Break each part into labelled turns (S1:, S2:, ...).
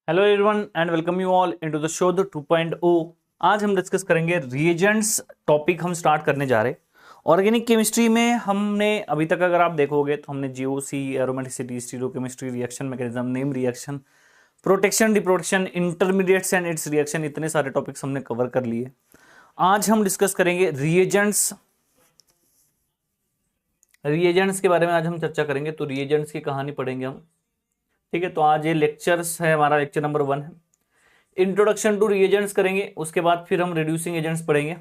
S1: Hello everyone and welcome you all into the show the 2.0। आज हम discuss करेंगे reagents topic हम start करने जा रहे हैं। ऑर्गेनिक केमिस्ट्री में हमने अभी तक अगर आप देखोगे तो हमने GOC, aromaticity, stereochemistry, reaction mechanism, name reaction, protection, deprotection, intermediates and its reaction, इतने सारे टॉपिक्स हमने कवर कर लिए। आज हम डिस्कस करेंगे रिएजेंट्स। रिएजेंट्स के बारे में आज हम चर्चा करेंगे, तो रिएजेंट्स की कहानी पढ़ेंगे हम। ठीक है, तो आज ये लेक्चर्स है, हमारा लेक्चर नंबर 1 है। इंट्रोडक्शन टू रिएजेंट्स करेंगे, उसके बाद फिर हम रिड्यूसिंग एजेंट्स पढ़ेंगे,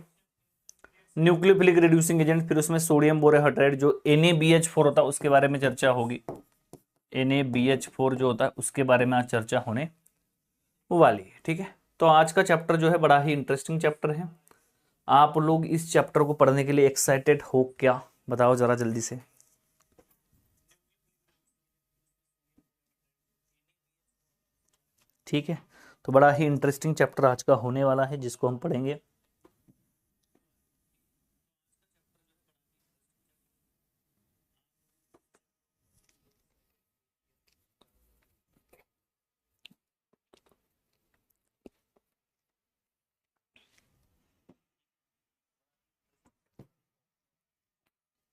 S1: न्यूक्लियोफिलिक रिड्यूसिंग एजेंट, फिर उसमें सोडियम बोरोहाइड्राइड जो NaBH4 होता है उसके बारे में चर्चा होगी। NaBH4 जो होता है उसके बारे में आज चर्चा होने वाली है। ठीक है, तो आज का चैप्टर जो है बड़ा ही इंटरेस्टिंग चैप्टर है। आप लोग इस चैप्टर को पढ़ने के लिए एक्साइटेड हो क्या? बताओ जरा जल्दी से। ठीक है, तो बड़ा ही इंटरेस्टिंग चैप्टर आज का होने वाला है जिसको हम पढ़ेंगे।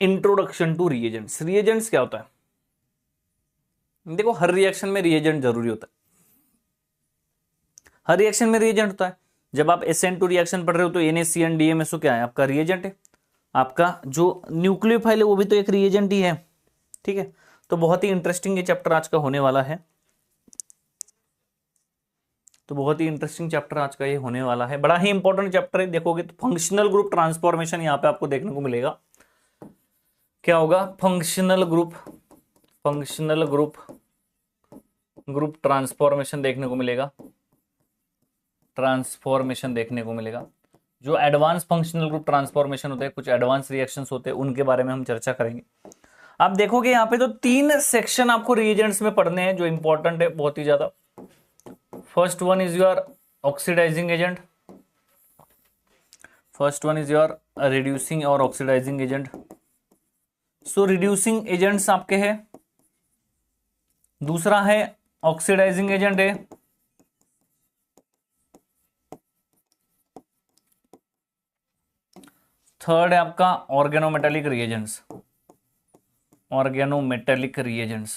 S1: Introduction to reagents. रिएजेंट्स क्या होता है? देखो, हर रिएक्शन में रिएजेंट जरूरी होता है। हर रिएक्शन में रिएजेंट होता है। जब आप SN2 रिएक्शन पढ़ रहे हो तो NaCN DMSO क्या है? आपका रिएजेंट है। आपका जो न्यूक्लियोफाइल है वो भी तो एक रिएजेंट ही है। ठीक है, तो बहुत ही इंटरेस्टिंग ये चैप्टर आज का होने वाला है। तो बहुत ही इंटरेस्टिंग चैप्टर आज का ये होने वाला है, बड़ा ही इंपॉर्टेंट चैप्टर है। देखोगे तो फंक्शनल ग्रुप ट्रांसफॉर्मेशन यहाँ पे आपको देखने को मिलेगा। क्या होगा? फंक्शनल ग्रुप ट्रांसफॉर्मेशन देखने को मिलेगा। ट्रांसफॉर्मेशन देखने को मिलेगा। जो एडवांस फंक्शनल ग्रुप ट्रांसफॉर्मेशन होते हैं, कुछ एडवांस रिएक्शंस होते हैं, उनके बारे में हम चर्चा करेंगे। आप देखोगे यहाँ पे तो 3 सेक्शन आपको रिएजेंट्स में पढ़ने हैं जो इंपॉर्टेंट है बहुत ही ज्यादा। First one is your oxidising agent, first one is your reducing और oxidising agent. So reducing agents आपके हैं, दूसरा है ऑक्सीडाइजिंग एजेंट है, थर्ड है आपका organometallic reagents. Organometallic reagents.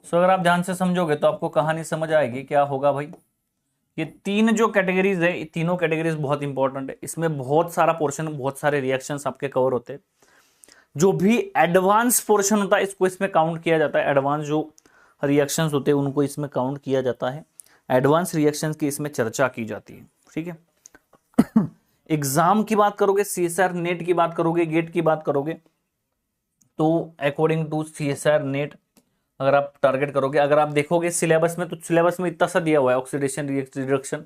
S1: So अगर आप ध्यान से समझोगे तो आपको कहानी समझ आएगी। क्या होगा भाई? ये 3 जो कैटेगरीज है, ये तीनों कैटेगरीज बहुत इंपॉर्टेंट है। इसमें बहुत सारा पोर्शन, बहुत सारे रिएक्शंस आपके कवर होते हैं। जो भी एडवांस पोर्शन होता है इसको इसमें काउंट किया जाता है। एडवांस जो रिएक्शंस होते हैं उनको इसमें काउंट किया जाता है। एडवांस रिएक्शंस की इसमें चर्चा की जाती है। ठीक है, एग्जाम की बात करोगे, CSR नेट की बात करोगे, गेट की बात करोगे, तो अकॉर्डिंग टू CSR नेट अगर आप टारगेट करोगे, अगर आप देखोगे सिलेबस में, तो सिलेबस में इतना सा दिया हुआ है, ऑक्सीडेशन, रिडक्शन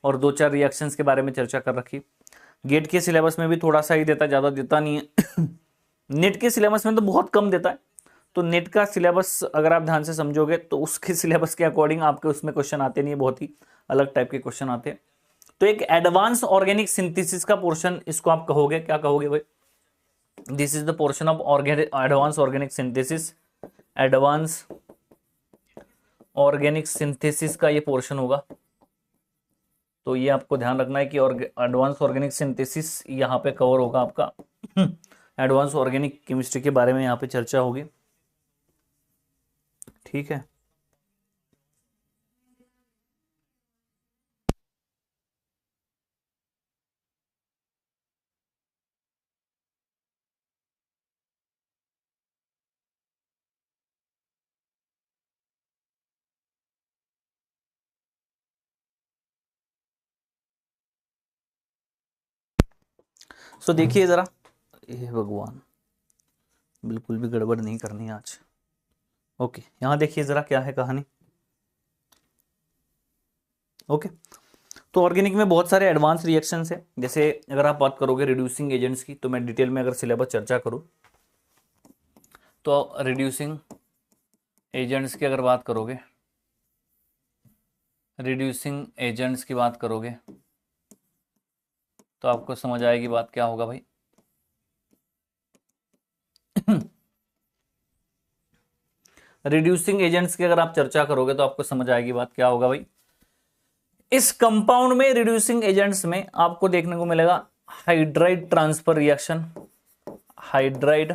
S1: और 2-4 रिएक्शंस के बारे में चर्चा कर रखी। गेट के सिलेबस में भी थोड़ा सा ही देता है, ज़्यादा देता नहीं है। नेट के सिलेबस में तो बहुत कम देता है। तो नेट का सिलेबस अगर आप ध्यान से समझोगे तो उसके सिलेबस के अकॉर्डिंग आपके उसमें क्वेश्चन आते नहीं है, बहुत ही अलग टाइप के क्वेश्चन आते हैं। तो एक एडवांस ऑर्गेनिक सिंथेसिस का पोर्शन, इसको आप कहोगे, क्या कहोगे भाई? This is the portion of advance organic synthesis. Advance organic synthesis का ये पोर्शन होगा। तो ये आपको ध्यान रखना है कि एडवांस ऑर्गेनिक सिंथेसिस यहाँ पे कवर होगा आपका। एडवांस ऑर्गेनिक केमिस्ट्री के बारे में यहाँ पे चर्चा होगी। ठीक है, सो देखिए जरा, ये भगवान, बिल्कुल भी गड़बड़ नहीं करनी आज। ओके, यहाँ देखिए जरा क्या है कहानी। ओके, तो ऑर्गेनिक में बहुत सारे एडवांस रिएक्शंस है। जैसे अगर आप बात करोगे रिड्यूसिंग एजेंट्स की, तो मैं डिटेल में अगर सिलेबस चर्चा करूँ तो रिड्यूसिंग एजेंट्स की अगर बात करोगे, रिड्यूसिंग एजेंट्स की बात करोगे तो आपको समझ आएगी बात क्या होगा भाई। रिड्यूसिंग एजेंट्स की अगर आप चर्चा करोगे तो आपको समझ आएगी बात क्या होगा भाई। इस कंपाउंड में रिड्यूसिंग एजेंट्स में आपको देखने को मिलेगा hydride transfer reaction. Hydride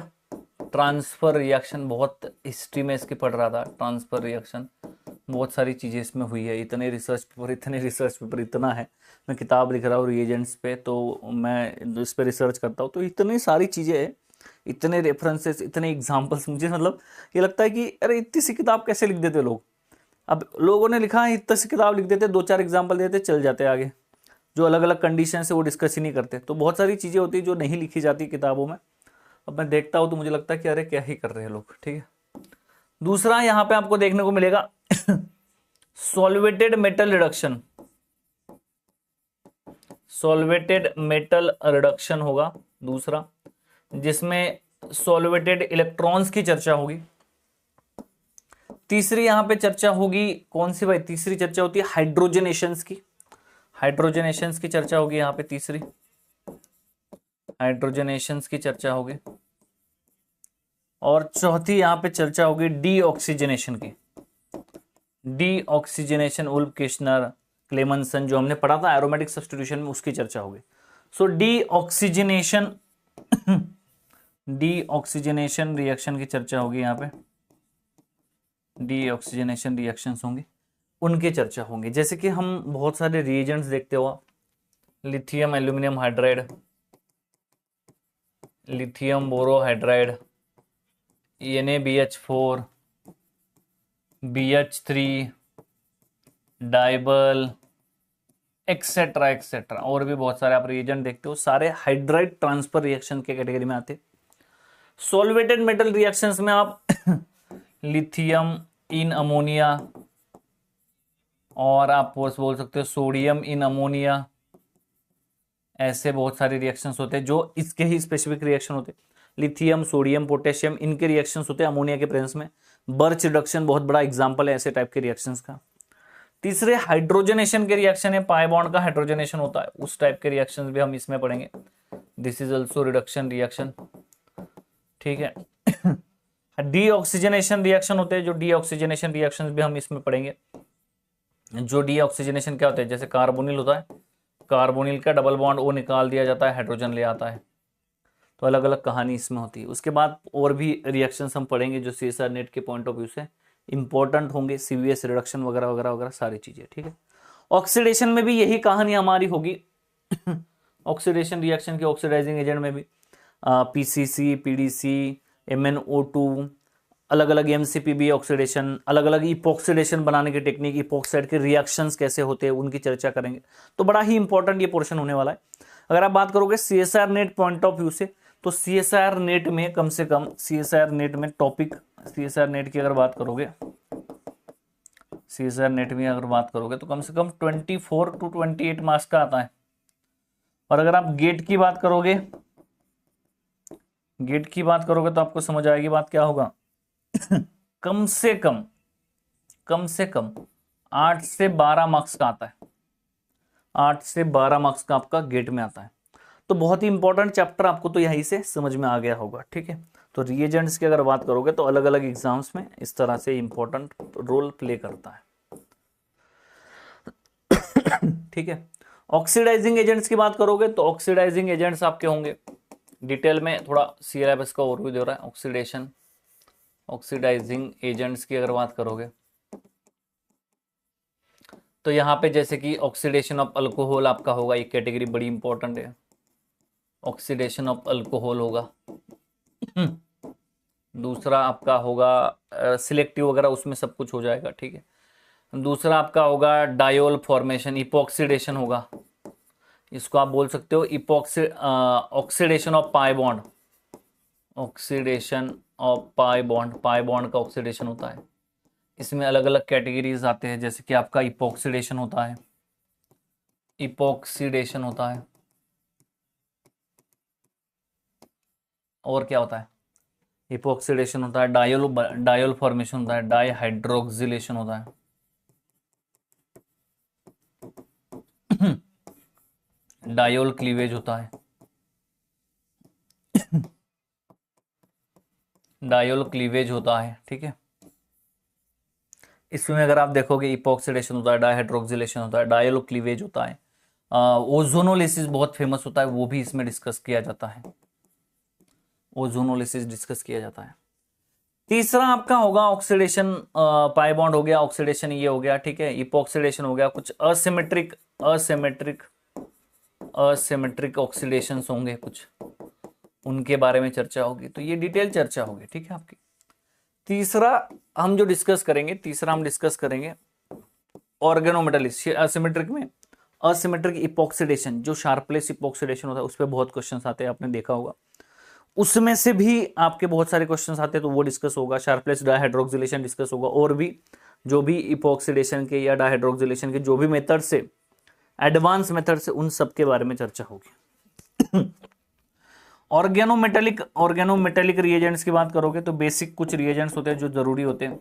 S1: transfer reaction बहुत हिस्ट्री में इसके पढ़ रहा था। ट्रांसफर रिएक्शन बहुत सारी चीजें इसमें हुई है। इतने रिसर्च पेपर इतना है। मैं किताब लिख रहा हूँ रिएजेंट्स पे, तो मैं इस पे रिसर्च करता हूँ, तो इतनी सारी चीजें हैं, इतने रेफरेंसेस, इतने एग्जाम्पल्स, मुझे मतलब ये लगता है कि अरे इतनी सी किताब कैसे लिख देते लोग। अब लोगों ने लिखा है, इतनी सी किताब लिख देते, 2-4 एग्जाम्पल देते, चल जाते आगे। जो अलग अलग कंडीशन है वो डिस्कस ही नहीं करते। तो बहुत सारी चीजें होती है जो नहीं लिखी जाती किताबों में। अब मैं देखता हूं तो मुझे लगता है कि अरे क्या ही कर रहे हैं लोग। ठीक है, दूसरा यहां पे आपको देखने को मिलेगा solvated metal reduction. Solvated metal reduction होगा दूसरा, जिसमें सॉल्वेटेड इलेक्ट्रॉन्स की चर्चा होगी। तीसरी यहां पे चर्चा होगी कौन सी भाई? तीसरी चर्चा होती है हाइड्रोजनेशंस की। हाइड्रोजनेशंस की चर्चा होगी यहां पे तीसरी, हाइड्रोजनेशंस की चर्चा होगी। और चौथी यहां पे चर्चा होगी डीऑक्सीजनेशन की। डीऑक्सीजनेशन, उल्फ किश्नर, क्लेमनसन, जो हमने पढ़ा था एरोमेटिक सब्स्टिट्यूशन में, उसकी चर्चा होगी। सो डीऑक्सीजनेशन डीऑक्सीजनेशन रिएक्शन की चर्चा होगी यहां पे। डीऑक्सीजनेशन रिएक्शंस होंगे, उनकी चर्चा होंगी। जैसे कि हम बहुत सारे रिएजेंट्स देखते हो, lithium aluminium hydride, lithium borohydride, NaBH4, BH3, DIBAL, et cetera et cetera, और भी बहुत सारे आप रिएजेंट देखते हो, सारे हाइड्राइड ट्रांसफर रिएक्शन के कैटेगरी में आते। सॉल्वेटेड मेटल रिएक्शंस में आप लिथियम इन अमोनिया, और आप बोल सकते हो सोडियम इन अमोनिया, ऐसे बहुत सारे रिएक्शंस होते हैं जो इसके ही स्पेसिफिक रिएक्शन होते हैं। लिथियम, सोडियम, पोटेशियम, इनके रिएक्शंस होते हैं अमोनिया के प्रेजेंस में। बर्च रिडक्शन बहुत बड़ा एग्जांपल है ऐसे टाइप के रिएक्शंस का। तीसरे हाइड्रोजनेशन के रिएक्शन है, पाई बॉन्ड का हाइड्रोजनेशन होता है, उस टाइप के रिएक्शंस भी हम इसमें पढ़ेंगे। This is also reduction reaction. ठीक है, डीऑक्सीजनेशन रिएक्शन होते हैं, जो डीऑक्सीजनेशन रिएक्शंस भी हम इसमें पढ़ेंगे। जो डीऑक्सीजनेशन क्या होता है, जैसे कार्बोनिल होता है, कार्बोनिल का डबल बॉन्ड ओ निकाल दिया जाता है, हाइड्रोजन ले आता है। तो अलग अलग कहानी इसमें होती है। उसके बाद और भी रिएक्शंस हम पढ़ेंगे जो CSR नेट के पॉइंट ऑफ व्यू से इंपॉर्टेंट होंगे, CVS रिडक्शन वगैरह वगैरह वगैरह सारी चीजें। ठीक है, ऑक्सीडेशन में भी यही कहानी हमारी होगी। ऑक्सीडेशन रिएक्शन के ऑक्सीडाइजिंग एजेंट में भी PCC, PDC, MnO2, अलग अलग MCPB ऑक्सीडेशन, अलग अलग इपॉक्सीडेशन बनाने की टेक्निक, इपॉक्साइड के रिएक्शंस कैसे होते हैं उनकी चर्चा करेंगे। तो बड़ा ही इंपॉर्टेंट ये पोर्शन होने वाला है। अगर आप बात करोगे CSR net point of view से, तो CSR नेट में कम से कम, CSR नेट में टॉपिक, CSR नेट की अगर बात करोगे, CSR नेट में अगर बात करोगे तो कम से कम 24 to 28 मार्क्स का आता है। और अगर आप गेट की बात करोगे, गेट की बात करोगे तो आपको समझ आएगी बात क्या होगा। कम से कम 8 से 12 मार्क्स का आता है। 8 से 12 मार्क्स का आपका गेट में आता है। तो बहुत ही इंपॉर्टेंट चैप्टर आपको तो यहीं से समझ में आ गया होगा। ठीक है, तो रिएजेंट्स की अगर बात करोगे तो अलग अलग एग्जाम्स में इस तरह से इंपॉर्टेंट रोल प्ले करता है। ठीक है, ऑक्सीडाइजिंग एजेंट्स की बात करोगे तो ऑक्सीडाइजिंग एजेंट्स आपके होंगे, डिटेल में थोड़ा सिलेबस का ओवरव्यू दे रहा है। ऑक्सीडेशन, ऑक्सीडाइजिंग एजेंट्स की अगर बात करोगे तो यहाँ पे जैसे कि ऑक्सीडेशन ऑफ अल्कोहल आपका होगा, एक कैटेगरी बड़ी इंपॉर्टेंट है। ऑक्सीडेशन ऑफ अल्कोहल होगा। दूसरा आपका होगा सिलेक्टिव वगैरह, उसमें सब कुछ हो जाएगा। ठीक है, दूसरा आपका होगा डायोल फॉर्मेशन, इपॉक्सीडेशन होगा। इसको आप बोल सकते हो oxidation of pi bond, oxidation of pi bond, pi bond का ऑक्सीडेशन होता है। इसमें अलग अलग कैटेगरीज आते हैं, जैसे कि आपका इपॉक्सीडेशन होता है, इपॉक्सीडेशन होता है, और क्या होता है, इपॉक्सीडेशन होता है, डायोल फॉर्मेशन होता है, डाइहाइड्रोक्सिलेशन होता है, डायोल क्लीवेज होता है, डायोल क्लीवेज होता है। ठीक है, इसमें अगर आप देखोगे इपॉक्सीडेशन होता है, डायहाइड्रोक्सिलेशन होता है, डायलो क्लीवेज होता है, ओजोनोलिसिस बहुत फेमस होता है, वो भी इसमें डिस्कस किया जाता है, ओजोनोलिसिस डिस्कस किया जाता है। तीसरा आपका होगा ऑक्सीडेशन, पाई बॉन्ड हो गया, ऑक्सीडेशन ये हो गया, ठीक है, इपॉक्सीडेशन हो गया, कुछ असिमेट्रिक असिमेट्रिक असिमेट्रिक ऑक्सीडेशंस होंगे कुछ, उनके बारे में चर्चा होगी, तो ये डिटेल चर्चा होगी, ठीक है आपकी। तीसरा हम जो डिस्कस करेंगे, तीसरा हम डिस्कस करेंगे ऑर्गेनोमेटालिस, असिमेट्रिक में असिमेट्रिक इपॉक्सीडेशन, जो शार्पलेस इपॉक्सीडेशन होता है उस पर बहुत क्वेश्चंस आते हैं, आपने देखा होगा, उसमें से भी आपके बहुत सारे क्वेश्चंस आते हैं, तो वो डिस्कस होगा, शार्पलेस डायहाइड्रोक्सिलेशन डिस्कस होगा, और भी जो भी इपॉक्सीडेशन के या डायहाइड्रोक्सिलेशन के जो भी मेथड से, एडवांस मेथड से, उन सब के बारे में चर्चा होगी। ऑर्गेनोमेटेलिक रिएजेंट्स की बात करोगे तो बेसिक कुछ रिएजेंट्स होते हैं जो जरूरी होते हैं।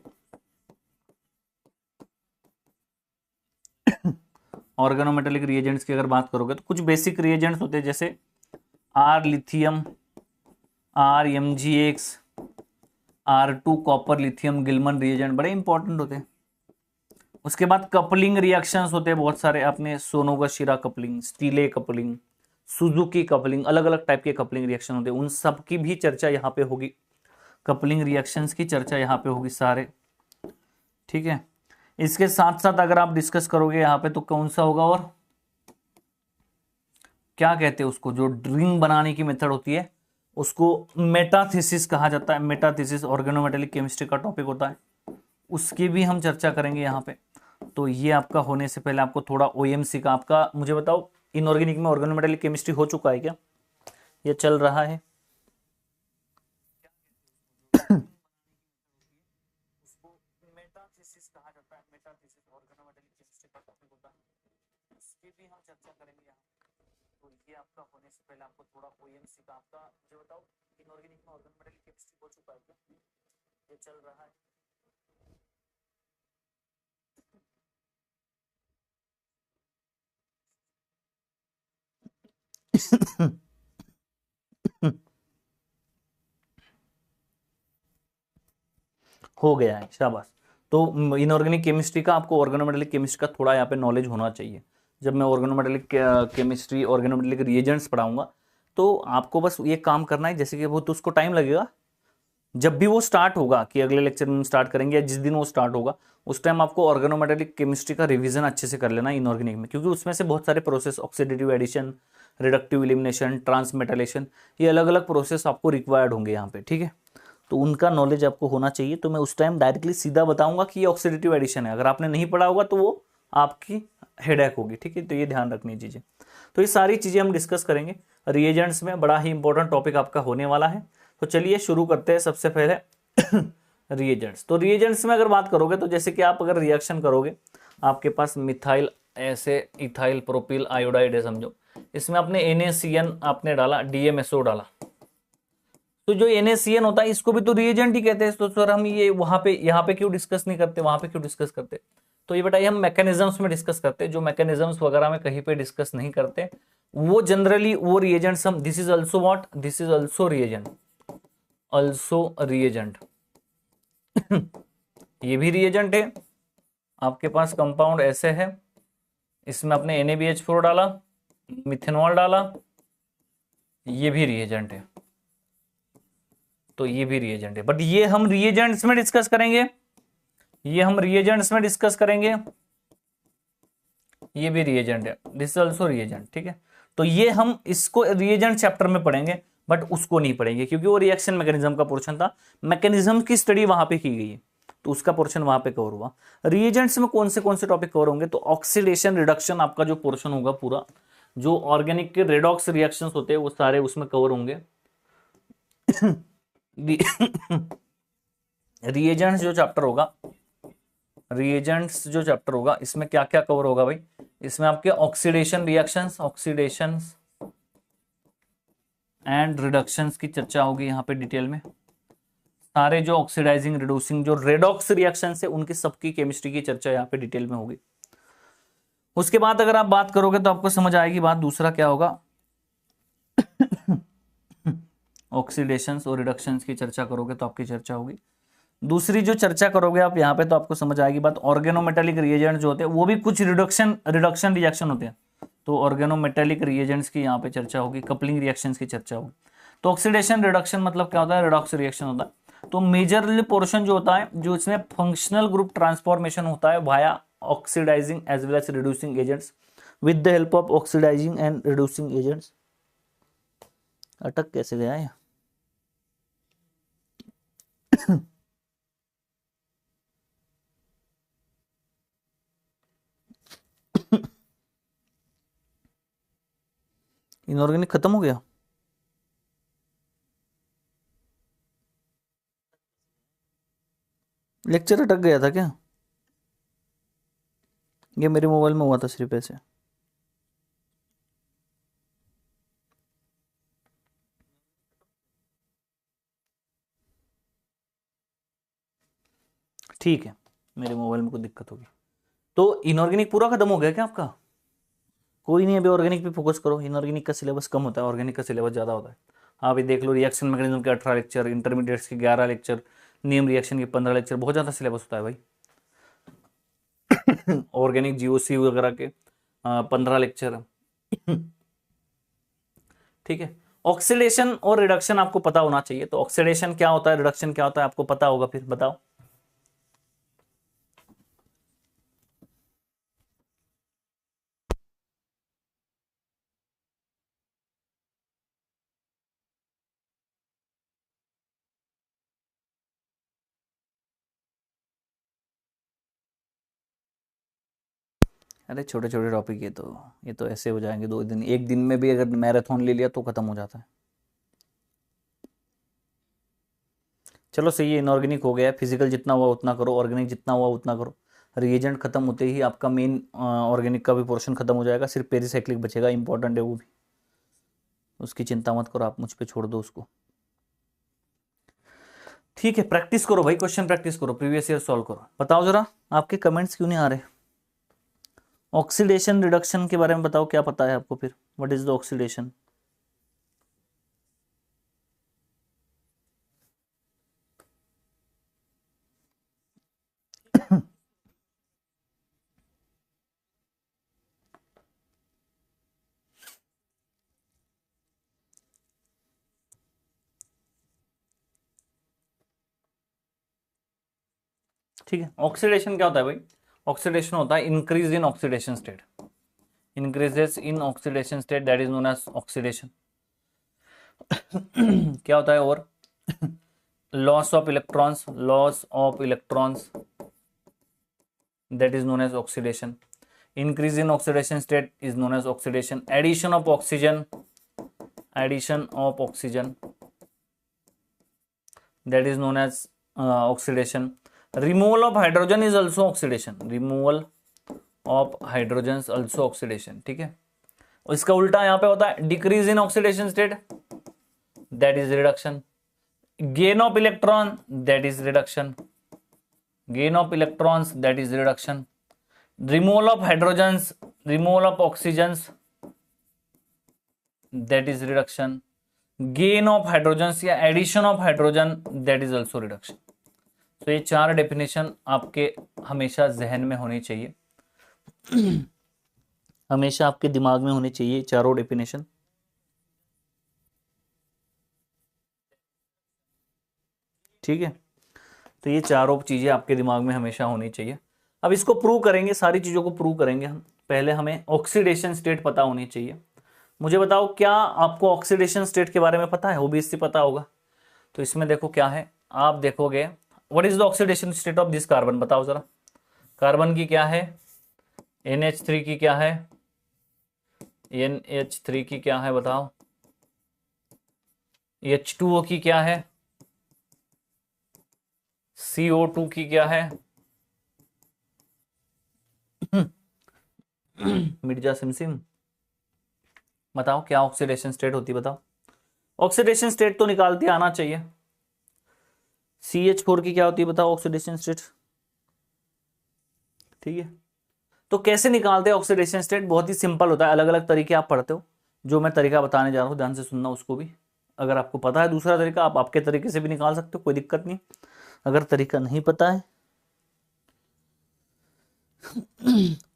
S1: ऑर्गेनोमेटेलिक रिएजेंट्स की अगर बात करोगे तो कुछ बेसिक रिएजेंट्स होते हैं, जैसे R lithium, R MgX, R2 copper lithium Gilman reagent बड़े इंपॉर्टेंट होते हैं। उसके बाद कपलिंग रिएक्शंस होते हैं बहुत सारे, आपने सोनोगाशिरा कपलिंग, स्टीले कपलिंग, सुजुकी कपलिंग, अलग अलग टाइप के कपलिंग रिएक्शन होते हैं, उन सब की भी चर्चा यहाँ पे होगी, कपलिंग रिएक्शंस की चर्चा यहाँ पे होगी सारे, ठीक है। इसके साथ साथ अगर आप डिस्कस करोगे यहाँ पे तो कौन सा होगा, और क्या कहते हैं उसको, जो ड्रिंक बनाने की मेथड होती है उसको मेटाथीसिस कहा जाता है, मेटाथीसिस ऑर्गेनोमेटेलिक केमिस्ट्री का टॉपिक होता है, उसकी भी हम चर्चा करेंगे यहाँ पे। तो ये आपका होने से पहले आपको थोड़ा OMC का, आपका मुझे बताओ इनऑर्गेनिक में ऑर्गेनोमेटेलिक केमिस्ट्री हो चुका है क्या, ये चल रहा है? उसको मेटाथीसिस कहा जाता है, मेटाथीसिस ऑर्गेनोमेटेलिक केमिस्ट्री का टॉपिक होता है, इसकी भी हम चर्चा करेंगे यहाँ। तो ये आपका होने से पहले आपको थोड़ा OMC का, आपका मुझे बताओ इनऑर्गेनिक में ऑर्गेनोमेटेलिक केमिस्ट्री हो चुका है क्या, ये चल रहा है? हो गया है, शाबाश। तो इनऑर्गेनिक केमिस्ट्री का आपको ऑर्गेनोमेटेलिक केमिस्ट्री का थोड़ा यहाँ पे नॉलेज होना चाहिए। जब मैं ऑर्गेनोमेटेलिक केमिस्ट्री, ऑर्गेनोमेटेलिक रिएजेंट्स पढ़ाऊंगा तो आपको बस ये काम करना है, जैसे कि वो तो उसको टाइम लगेगा, जब भी वो स्टार्ट होगा कि अगले लेक्चर में स्टार्ट करेंगे या जिस दिन वो स्टार्ट होगा उस टाइम आपको ऑर्गेनोमेटेलिक केमिस्ट्री का रिवीजन अच्छे से कर लेना है इनऑर्गेनिक में, क्योंकि उसमें से बहुत सारे process, oxidative addition, reductive elimination, transmetalation, ये अलग अलग प्रोसेस आपको रिक्वायर्ड होंगे यहाँ पे, ठीक है। तो उनका नॉलेज आपको होना चाहिए, तो मैं उस टाइम डायरेक्टली सीधा बताऊंगा कि ये ऑक्सीडेटिव एडिशन है, अगर आपने नहीं पढ़ा होगा तो वो आपकी हेडेक होगी, ठीक है। तो ये ध्यान रखनी चीजें, तो ये सारी चीजें हम डिस्कस करेंगे रिएजेंट्स में, बड़ा ही इंपॉर्टेंट टॉपिक आपका होने वाला है। तो चलिए शुरू करते हैं सबसे पहले रिएजेंट्स। तो रिएजेंट्स में अगर बात करोगे तो जैसे कि आप अगर रिएक्शन करोगे, आपके पास मिथाइल ऐसे इथाइल प्रोपिल आयोडाइड है समझो, इसमें आपने NaCN आपने डाला, DMSO डाला, तो जो NaCN होता है इसको भी तो रिएजेंट ही कहते हैं। तो सर हम ये वहां पे यहाँ पे क्यों डिस्कस नहीं करते, वहां पे क्यों डिस्कस करते? तो ये बताइए, हम मैकेनिज्म्स में डिस्कस करते हैं, जो मैकेनिज्म्स वगैरह में कहीं पे डिस्कस नहीं करते, वो जनरली वो रिएजेंट्स हम, this is also what, this is also reagent, also reagent ये भी रिएजेंट है। आपके पास कंपाउंड ऐसे है, इसमें आपने NaBH4 डाला, मिथेनॉल डाला, ये भी रिएजेंट है, तो ये भी रिएजेंट है, बट ये हम रिएजेंट्स में डिस्कस करेंगे, ये हम रिएजेंट्स में डिस्कस करेंगे, ये भी रिएजेंट है, दिस इज ऑल्सो रिएजेंट, ठीक है। तो ये हम इसको रिएजेंट चैप्टर में पढ़ेंगे, बट उसको नहीं पढ़ेंगे क्योंकि वो रिएक्शन मैकेनिज्म का पोर्शन था, मैकेनिज्म की स्टडी वहां पे की गई है, तो उसका पोर्शन वहां पे कवर हुआ। रिएजेंट्स में कौन से टॉपिक कवर होंगे, तो ऑक्सीडेशन रिडक्शन आपका जो पोर्शन होगा पूरा, जो ऑर्गेनिक के रेडॉक्स रिएक्शंस होते हैं वो सारे उसमें कवर होंगे। रिएजेंट्स जो चैप्टर होगा, रिएजेंट्स जो चैप्टर होगा इसमें क्या क्या कवर होगा भाई, इसमें आपके oxidation reactions, oxidations and reductions की चर्चा होगी यहाँ पे डिटेल में, सारे जो ऑक्सीडाइजिंग रिड्यूसिंग जो रेडॉक्स रिएक्शंस है उनकी सबकी केमिस्ट्री की चर्चा यहाँ पे डिटेल में होगी। उसके बाद अगर आप बात करोगे तो आपको समझ आएगी बात, दूसरा क्या होगा ऑक्सीडेशंस और रिडक्शंस की चर्चा करोगे तो आपकी चर्चा होगी। दूसरी जो चर्चा करोगे आप यहाँ पे तो आपको समझ आएगी बात, ऑर्गेनोमेटेलिक रिएजेंट जो होते हैं वो भी कुछ रिडक्शन रिएक्शन होते हैं। तो ऑर्गेनोमेटेलिक रिएजेंट्स की यहाँ पे चर्चा होगी, कपलिंग रिएक्शंस की चर्चा होगी। तो ऑक्सीडेशन रिडक्शन मतलब क्या होता है, रिडॉक्स रिएक्शन होता है। तो मेजरली पोर्शन जो होता है जो इसमें फंक्शनल ग्रुप ट्रांसफॉर्मेशन होता है via oxidising as well as reducing agents with the help of oxidising and reducing agents. अटक कैसे गया है इनऑर्गेनिक खत्म हो गया। लेक्चर अटक गया था क्या? ये मेरे मोबाइल में हुआ था सिर्फ ऐसे। ठीक है, मेरे मोबाइल में कोई दिक्कत होगी। तो इनऑर्गेनिक पूरा खत्म हो गया क्या आपका? कोई नहीं, अभी ऑर्गेनिक पे फोकस करो। इनऑर्गेनिक का सिलेबस कम होता है, ऑर्गेनिक का सिलेबस ज़्यादा होता है। आप ये देख लो, रिएक्शन मैकेनिज्म के 18 लेक्चर, इंटरमीडिएट्स के 11 लेक्चर, नेम रिएक्शन के 15 लेक्चर, बहुत ज़्यादा सिलेबस होता है भाई। ऑर्गेनिक जीओसी वगैरह के 15 लेक्चर। ठीक है, ऑक्सीडेशन और रिडक्शन आपको पता होना चाहिए। तो ऑक्सीडेशन क्या होता है, रिडक्शन क्या होता है, आपको पता होगा, फिर बताओ। अरे छोटे छोटे टॉपिक, ये तो ऐसे हो जाएंगे 2 दिन, एक दिन में भी अगर मैराथन ले लिया तो खत्म हो जाता है। चलो सही है, इनऑर्गेनिक हो गया। फिजिकल जितना हुआ उतना करो, ऑर्गेनिक जितना हुआ उतना करो। रिएजेंट खत्म होते ही आपका मेन ऑर्गेनिक का भी पोर्शन खत्म हो जाएगा, सिर्फ पेरिसाइक्लिक बचेगा, इंपॉर्टेंट है वो भी, उसकी चिंता मत करो आप, मुझ पे छोड़ दो उसको। ठीक है, प्रैक्टिस करो भाई, क्वेश्चन प्रैक्टिस करो, प्रीवियस ईयर सॉल्व करो। बताओ जरा, आपके कमेंट्स क्यों नहीं आ रहे? ऑक्सीडेशन रिडक्शन के बारे में बताओ, क्या पता है आपको? फिर व्हाट इज द ऑक्सीडेशन? ठीक है, ऑक्सीडेशन क्या होता है भाई? ऑक्सीडेशन होता है increase in oxidation state, increases in oxidation state, that is known as oxidation. क्या होता है और? Loss of electrons, loss of electrons, that is known as oxidation. Increase in oxidation state is known as oxidation. Addition of oxygen, that is known as oxidation. Removal of hydrogen is also oxidation. Removal of hydrogen is also oxidation. ठीक है, इसका उल्टा यहाँ पे होता है decrease in oxidation state, that is reduction. Gain of electron, that is reduction. gain of electrons, that is reduction. Removal of hydrogens, removal of oxygens, that is reduction. Gain of hydrogens या addition of hydrogen, that is also reduction. तो ये 4 definition आपके हमेशा जहन में होनी चाहिए, हमेशा आपके दिमाग में होनी चाहिए चारों डेफिनेशन। ठीक है, तो ये चारों चीज़ें आपके दिमाग में हमेशा होनी चाहिए। अब इसको प्रूव करेंगे, सारी चीज़ों को प्रूव करेंगे हम। पहले हमें ऑक्सीडेशन स्टेट पता होनी चाहिए। मुझे बताओ, क्या आपको ऑक्सीडेशन स्टेट के बारे में पता है? ओबीएसली पता होगा। तो इसमें देखो क्या है, आप देखोगे what is the oxidation state of this carbon, बताओ जरा। कार्बन की क्या है, NH3 की क्या है, NH3 की क्या है बताओ, H2O की क्या है, CO2 की क्या है, मिर्जा सिमसिम बताओ क्या ऑक्सीडेशन स्टेट होती, बताओ। ऑक्सीडेशन स्टेट तो निकालते आना चाहिए। CH4 की क्या होती है बताओ ऑक्सीडेशन स्टेट। ठीक है, तो कैसे निकालते हैं ऑक्सीडेशन स्टेट? बहुत ही सिंपल होता है, अलग अलग तरीके आप पढ़ते हो, जो मैं तरीका बताने जा रहा हूँ ध्यान से सुनना उसको भी। अगर आपको पता है दूसरा तरीका, आप आपके तरीके से भी निकाल सकते हो, कोई दिक्कत नहीं। अगर तरीका नहीं पता है,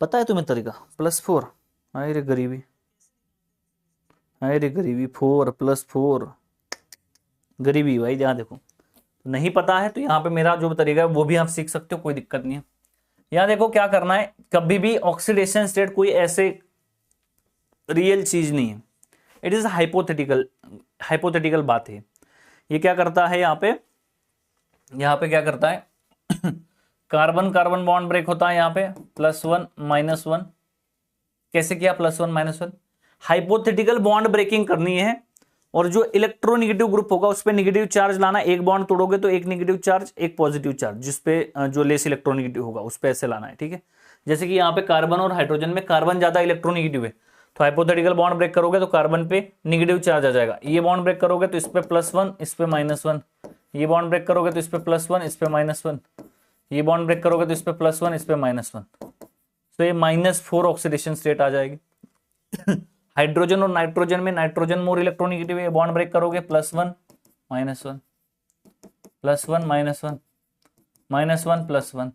S1: पता है तुम्हें तरीका, +4, हाय रे गरीबी, हाय रे गरीबी, 4 + 4 गरीबी भाई। जहाँ देखो नहीं पता है तो यहाँ पे मेरा जो तरीका है वो भी आप सीख सकते हो, कोई दिक्कत नहीं है। यहाँ देखो क्या करना है, कभी भी ऑक्सीडेशन स्टेट कोई ऐसे रियल चीज नहीं है, इट इज हाइपोथेटिकल, हाइपोथेटिकल बात है। ये क्या करता है यहाँ पे क्या करता है कार्बन कार्बन बॉन्ड ब्रेक होता है यहाँ पे +1 -1। कैसे किया +1 -1? हाइपोथेटिकल बॉन्ड ब्रेकिंग करनी है, और जो इलेक्ट्रोनेगेटिव ग्रुप होगा उस पर नेगेटिव चार्ज लाना। एक बॉन्ड तोड़ोगे तो एक नेगेटिव चार्ज, एक पॉजिटिव चार्ज, जिसपे जो लेस इलेक्ट्रोनेगेटिव होगा उस पर ऐसे लाना है, ठीक है। जैसे कि यहाँ पे कार्बन और हाइड्रोजन में कार्बन ज्यादा इलेक्ट्रोनेगेटिव है, तो हाइपोथेटिकल बॉन्ड ब्रेक करोगे तो कार्बन पे नेगेटिव चार्ज आ जाएगा। ये बॉन्ड ब्रेक करोगे तो इस पे +1, इस पे -1। ये बॉन्ड ब्रेक करोगे तो इस पे +1, इस पे -1। ये बॉन्ड ब्रेक करोगे तो इस पे +1, इस पे -1। तो ये -4 ऑक्सीडेशन स्टेट आ जाएगी। हाइड्रोजन और नाइट्रोजन में नाइट्रोजन मोर इलेक्ट्रोनेगेटिव है, बॉन्ड ब्रेक करोगे +1 -1 +1 -1 -1 +1,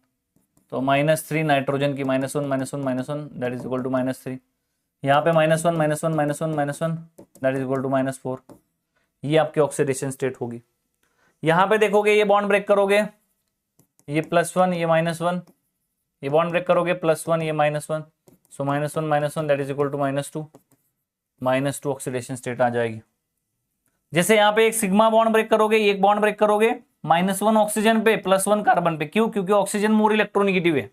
S1: तो -3 नाइट्रोजन की, -1 -1 -1 दैट इज इक्वल टू -3। यहाँ पे -1 -1 -1 -1 दैट इज इक्वल टू -4। ये आपकी ऑक्सीडेशन स्टेट होगी। यहाँ पे देखोगे ये बॉन्ड ब्रेक करोगे, ये +1 ये -1, ये बॉन्ड ब्रेक करोगे +1 ये -1, so -1 -1 that is equal to -2 oxidation state आ जाएगी। जैसे यहाँ पे एक सिग्मा बॉन्ड ब्रेक करोगे, एक बॉन्ड ब्रेक करोगे -1 ऑक्सीजन पे +1 कार्बन पे, क्यों? क्योंकि ऑक्सीजन मोर इलेक्ट्रोनेगेटिव है,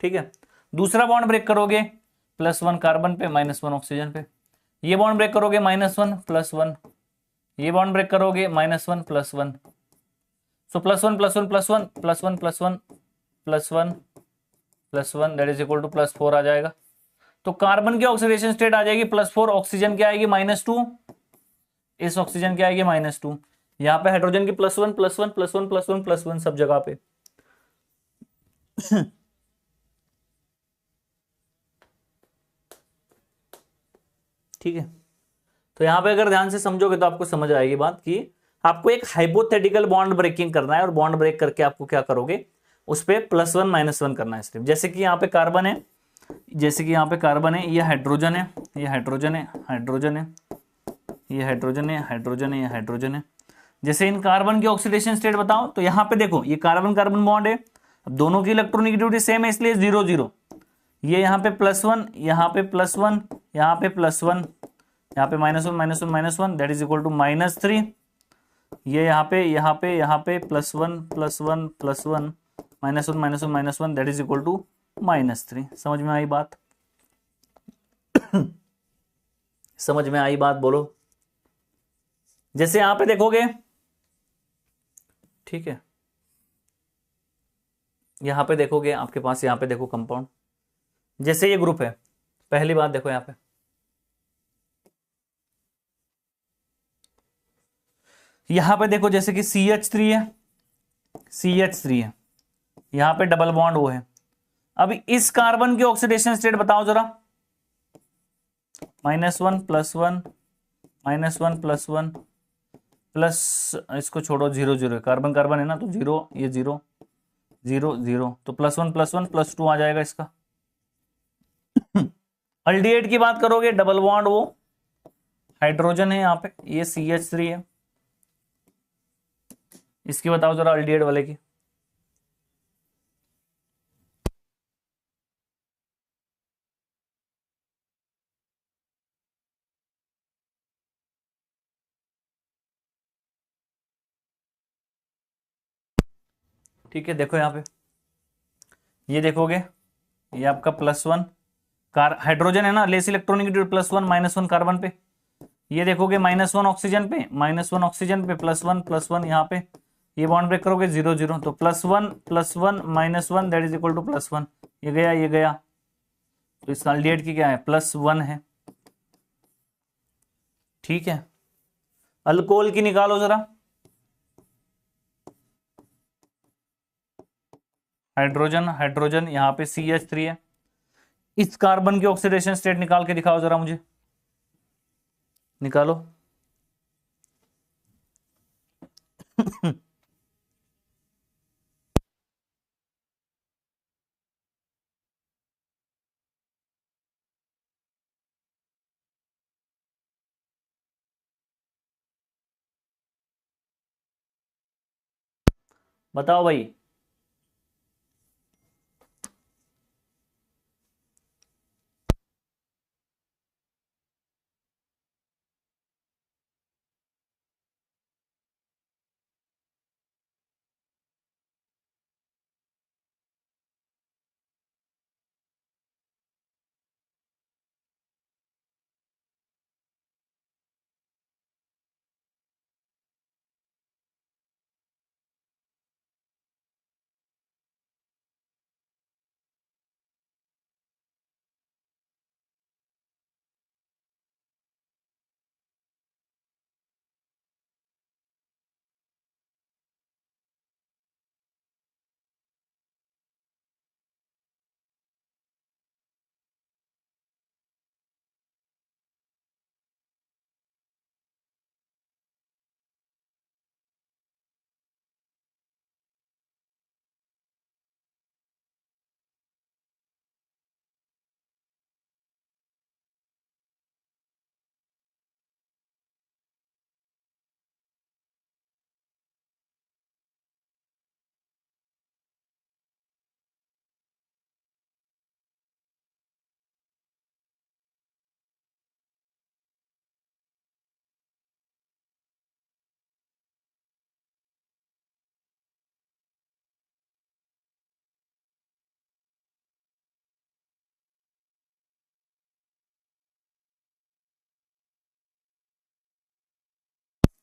S1: ठीक है। दूसरा बॉन्ड ब्रेक करोगे +1 कार्बन पे -1 ऑक्सीजन पे। ये बॉन्ड ब्रेक करोगे -1 +1, ये बॉन्ड ब्रेक करोगे -1 +1, so +1 +1 +1 +1 +1 +1 +1 that is equal to +4 आ जाएगा। तो कार्बन की ऑक्सीडेशन स्टेट आ जाएगी +4, ऑक्सीजन क्या आएगी -2, इस ऑक्सीजन क्या आएगी -2। यहाँ पे हाइड्रोजन की +1 +1 +1 +1 +1 सब जगह पे। ठीक है, तो यहाँ पे अगर ध्यान से समझोगे तो आपको समझ आएगी बात कि आपको एक हाइपोथेटिकल बॉन्ड ब्रेकिंग करना है, और बॉन्ड ब्रेक करके आपको क्या करोगे, उस पे +1 -1 करना है सिर्फ। जैसे कि यहाँ पे कार्बन है, जैसे कि यहाँ पे कार्बन है, ये हाइड्रोजन है, ये हाइड्रोजन है, हाइड्रोजन है, ये हाइड्रोजन है, हाइड्रोजन है, ये हाइड्रोजन है। जैसे इन कार्बन की ऑक्सीडेशन स्टेट बताओ, तो यहाँ पे देखो ये कार्बन कार्बन बॉन्ड है, अब दोनों की इलेक्ट्रोनेगेटिविटी सेम है इसलिए 0 0। ये यहाँ पे +1, यहाँ पे +1, यहाँ पे +1, यहाँ पे -1 -1 दैट इज इक्वल टू -3। ये यहाँ पे +1 +1 +1 -1 -1 दैट इज इक्वल टू -3। समझ में आई बात? समझ में आई बात? बोलो। जैसे यहां पे देखोगे, ठीक है, यहां पे देखोगे आपके पास, यहां पे देखो कंपाउंड, जैसे ये ग्रुप है, पहली बात देखो यहां पे, यहां पे देखो जैसे कि CH3 है, CH3 है, यहां पे डबल बॉन्ड वो है। अब इस कार्बन की ऑक्सीडेशन स्टेट बताओ जरा, -1 +1 -1 +1 प्लस, इसको छोड़ो, 0 0, कार्बन कार्बन है ना, तो 0, ये 0 0 0, तो +1 +1 +2 आ जाएगा इसका। अल्डिहाइड की बात करोगे, डबल बॉन्ड वो हाइड्रोजन है यहाँ पे, ये CH3 है, इसकी बताओ जरा अल्डिहाइड वाले की। ठीक है, देखो यहाँ पे, ये देखोगे, ये आपका +1 हाइड्रोजन है ना, लेस इलेक्ट्रोनेगेटिव, +1 -1 कार्बन पे। ये देखोगे -1 ऑक्सीजन पे, -1 ऑक्सीजन पे, +1 +1 यहाँ पे, ये बॉन्ड ब्रेक करोगे 0 0, तो +1 +1 -1 दैट इज इक्वल टू +1। ये गया, ये गया, तो इस अल्डिहाइड की क्या है, +1 है। ठीक है, अल्कोहल की निकालो जरा, हाइड्रोजन हाइड्रोजन यहाँ पे CH3 है, इस कार्बन की ऑक्सीडेशन स्टेट निकाल के दिखाओ जरा मुझे, निकालो। बताओ भाई।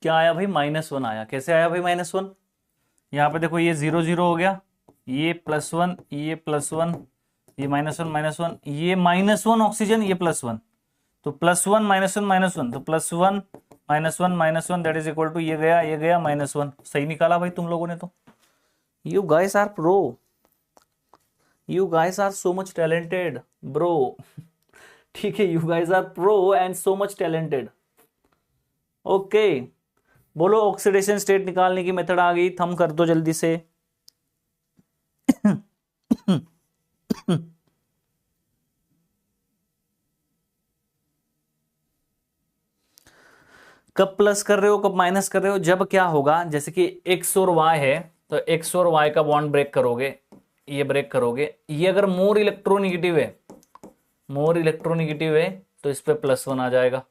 S1: क्या आया भाई? -1 आया। कैसे आया भाई -1? यहाँ पे देखो, ये 0 0 हो गया, ये +1, ये +1, ये -1 ये -1 ऑक्सीजन, ये +1, तो +1 -1 -1, तो +1 -1 दैट इज इक्वल टू ये गया -1। सही निकाला भाई तुम लोगों ने तो। You guys are pro, you guys are so much talented bro. ठीक है, you guys are pro and so much talented. Okay, बोलो ऑक्सीडेशन स्टेट निकालने की मेथड आ गई, थम कर दो जल्दी से। कब प्लस कर रहे हो, कब माइनस कर रहे हो, जब क्या होगा, जैसे कि एक्स और वाई है, तो एक्स और वाई का बॉन्ड ब्रेक करोगे, ये ब्रेक करोगे, ये अगर मोर इलेक्ट्रोनिगेटिव है, मोर इलेक्ट्रोनिगेटिव है, तो इस पे +1 आ जाएगा,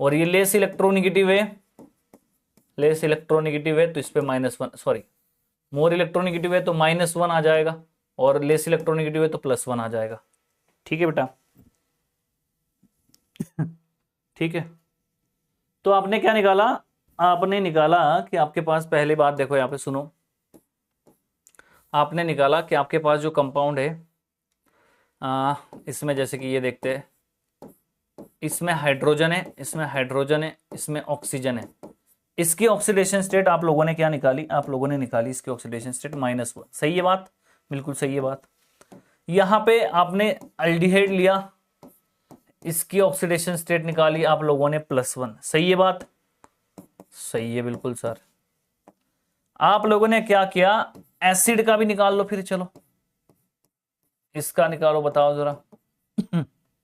S1: और ये लेस इलेक्ट्रोनिगेटिव है, लेस इलेक्ट्रोनिगेटिव है, तो इस पे -1, सॉरी, मोर इलेक्ट्रोनिगेटिव है तो -1 आ जाएगा, और लेस इलेक्ट्रोनिगेटिव है तो +1 आ जाएगा। ठीक है बेटा। ठीक है, तो आपने क्या निकाला? आपने निकाला कि आपके पास, पहली बात देखो यहाँ पे सुनो, आपने निकाला कि आपके पास जो कंपाउंड है, इसमें जैसे कि ये देखते हैं, इसमें हाइड्रोजन है, इसमें हाइड्रोजन है, इसमें ऑक्सीजन है, इसकी ऑक्सीडेशन स्टेट आप लोगों ने क्या निकाली? आप लोगों ने निकाली इसकी ऑक्सीडेशन स्टेट -1। सही है बात? बिल्कुल सही है बात। यहां पे आपने अल्डिहाइड लिया, इसकी ऑक्सीडेशन स्टेट निकाली आप लोगों ने +1। सही है बात? सही है बिल्कुल सर। आप लोगों ने क्या किया? एसिड का भी निकाल लो फिर, चलो इसका निकालो, बताओ जरा।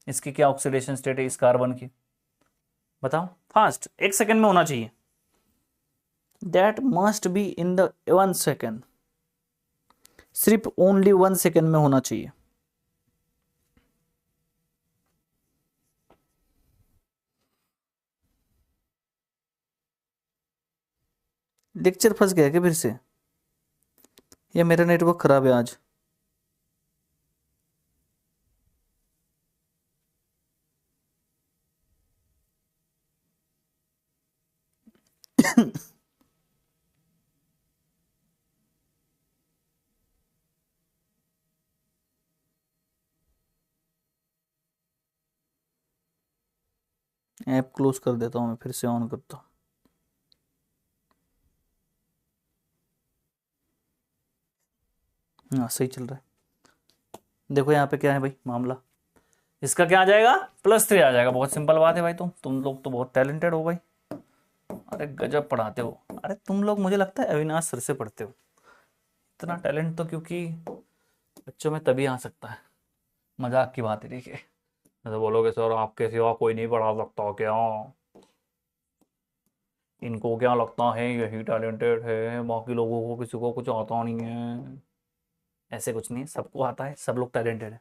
S1: इसकी क्या ऑक्सीडेशन स्टेट है इस कार्बन की? बताओ फास्ट, 1 सेकेंड में होना चाहिए। That must be in the 1 second, सिर्फ ओनली 1 सेकेंड में होना चाहिए। लेक्चर फंस गया क्या फिर से, या मेरा नेटवर्क खराब है आज? ऐप क्लोज कर देता हूं मैं, फिर से ऑन करता हूं। हाँ सही चल रहा है। देखो यहाँ पे क्या है भाई मामला, इसका क्या आ जाएगा? +3 आ जाएगा। बहुत सिंपल बात है भाई, तुम लोग तो बहुत टैलेंटेड हो भाई। अरे गजब पढ़ाते हो। अरे तुम लोग मुझे लगता है अविनाश सर से पढ़ते हो। इतना टैलेंट तो क्योंकि बच्चों में तभी आ सकता है। मजाक की बात है, ठीक है। ऐसे बोलोगे सर आपके सिवा कोई नहीं पढ़ा सकता क्या, इनको क्या लगता है यही टैलेंटेड है, बाकी लोगों को किसी को कुछ आता नहीं है। ऐसे कुछ नहीं है, सबको आता है, सब लोग टैलेंटेड है।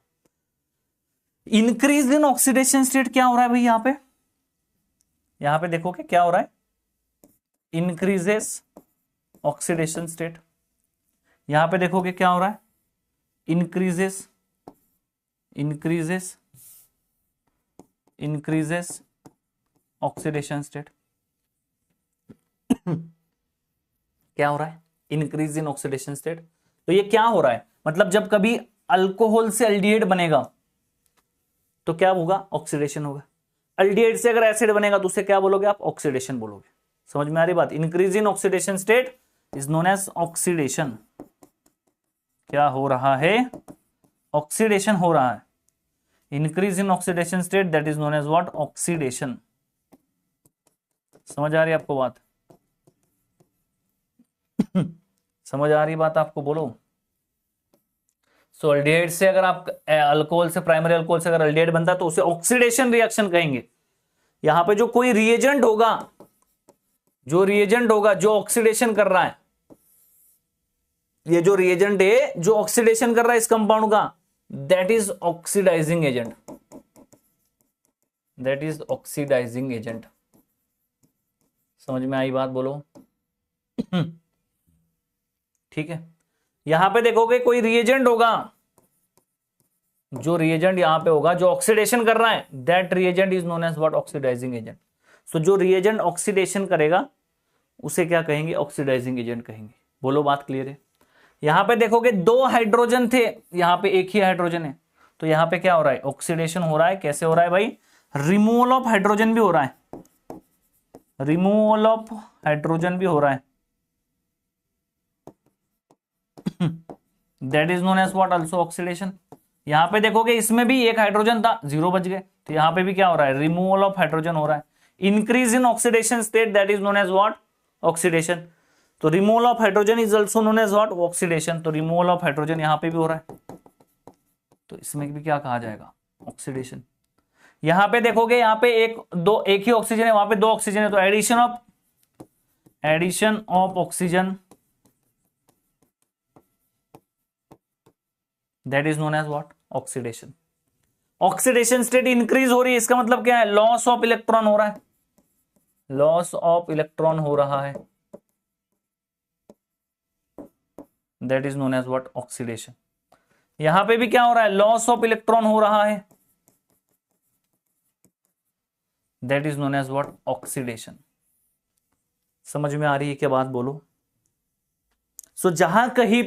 S1: इंक्रीज इन ऑक्सीडेशन स्टेट क्या हो रहा है भाई यहां पे देखोगे क्या हो रहा है, इंक्रीजेस ऑक्सीडेशन स्टेट। यहां पे देखोगे क्या हो रहा है, इंक्रीजेस ऑक्सीडेशन स्टेट। क्या हो रहा है, इंक्रीज इन ऑक्सीडेशन स्टेट। तो ये क्या हो रहा है, मतलब जब कभी अल्कोहल से एल्डिहाइड बनेगा तो क्या होगा, ऑक्सीडेशन होगा। एल्डिहाइड से अगर एसिड बनेगा तो उसे क्या बोलोगे आप, ऑक्सीडेशन बोलोगे। समझ में आ रही बात, increase in oxidation state is known as oxidation. क्या हो रहा है, ऑक्सीडेशन हो रहा है। Increase in oxidation state that is known as what, oxidation. समझ आ रही है आपको बात समझ आ रही बात आपको, बोलो। सो एल्डिहाइड से अगर आप अल्कोहल से, प्राइमरी अल्कोहल से अगर एल्डिहाइड बनता है तो उसे ऑक्सीडेशन रिएक्शन कहेंगे। यहां पे जो कोई रिएजेंट होगा, जो ऑक्सीडेशन कर रहा है, ये जो रिएजेंट है जो ऑक्सीडेशन कर रहा है इस कंपाउंड का, दैट इज ऑक्सीडाइजिंग एजेंट। समझ में आई बात, बोलो। ठीक है, यहां पे देखोगे कोई रिएजेंट होगा, जो रिएजेंट यहां पे होगा जो ऑक्सीडेशन कर रहा है, that reagent is known as what, oxidising agent. So जो रिएजेंट ऑक्सीडेशन करेगा उसे क्या कहेंगे, ऑक्सीडाइजिंग एजेंट कहेंगे। बोलो बात क्लियर है। यहां पे देखोगे दो हाइड्रोजन थे, यहां पे एक ही हाइड्रोजन है, तो यहां पे क्या हो रहा है, ऑक्सीडेशन हो रहा है। कैसे हो रहा है भाई, रिमूवल ऑफ हाइड्रोजन भी हो रहा है, रिमूवल ऑफ हाइड्रोजन भी हो रहा है। That is known as what, also oxidation. यहां पे देखोगे इसमें भी एक हाइड्रोजन था, 0 बच गए, तो यहां पे भी क्या हो रहा है, रिमूवल ऑफ हाइड्रोजन हो रहा है। Increase in oxidation state that is known as what, oxidation. तो removal of hydrogen is also known as what, oxidation. तो रिमूवल ऑफ हाइड्रोजन यहां पे भी हो रहा है, तो इसमें भी क्या कहा जाएगा, ऑक्सीडेशन। यहां पे देखोगे यहां पे एक ही ऑक्सीजन है, वहां पे 2 ऑक्सीजन है, तो addition of oxygen that is known as what, oxidation. Oxidation state increase हो रही है, इसका मतलब क्या है, लॉस ऑफ इलेक्ट्रॉन हो रहा है, लॉस ऑफ इलेक्ट्रॉन हो रहा है, that is known as what, oxidation. यहां पे भी क्या हो रहा है, लॉस ऑफ इलेक्ट्रॉन हो रहा है, that is known as what, oxidation. समझ में आ रही है क्या बात, बोलो। सो जहां कहीं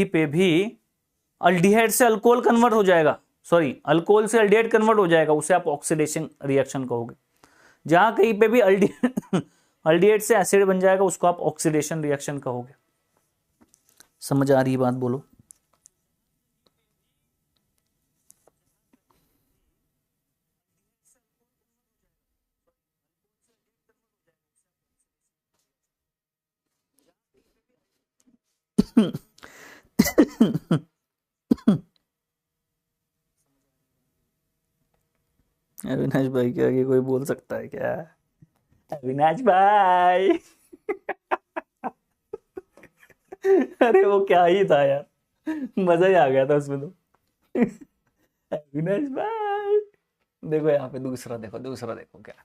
S1: पे भी अल्डिहाइड से अल्कोहल कन्वर्ट हो जाएगा, सॉरी अल्कोहल से अल्डिहाइड कन्वर्ट हो जाएगा, उसे आप ऑक्सीडेशन रिएक्शन कहोगे। जहां कहीं पे भी अल्डिहाइड से एसिड बन जाएगा उसको आप ऑक्सीडेशन रिएक्शन कहोगे। समझ आ रही है बात, बोलो। अविनाश भाई के आगे कोई बोल सकता है क्या, अविनाश भाई अरे वो क्या ही था यार, मजा ही आ गया था उसमें तो अविनाश भाई। देखो यहाँ पे दूसरा देखो क्या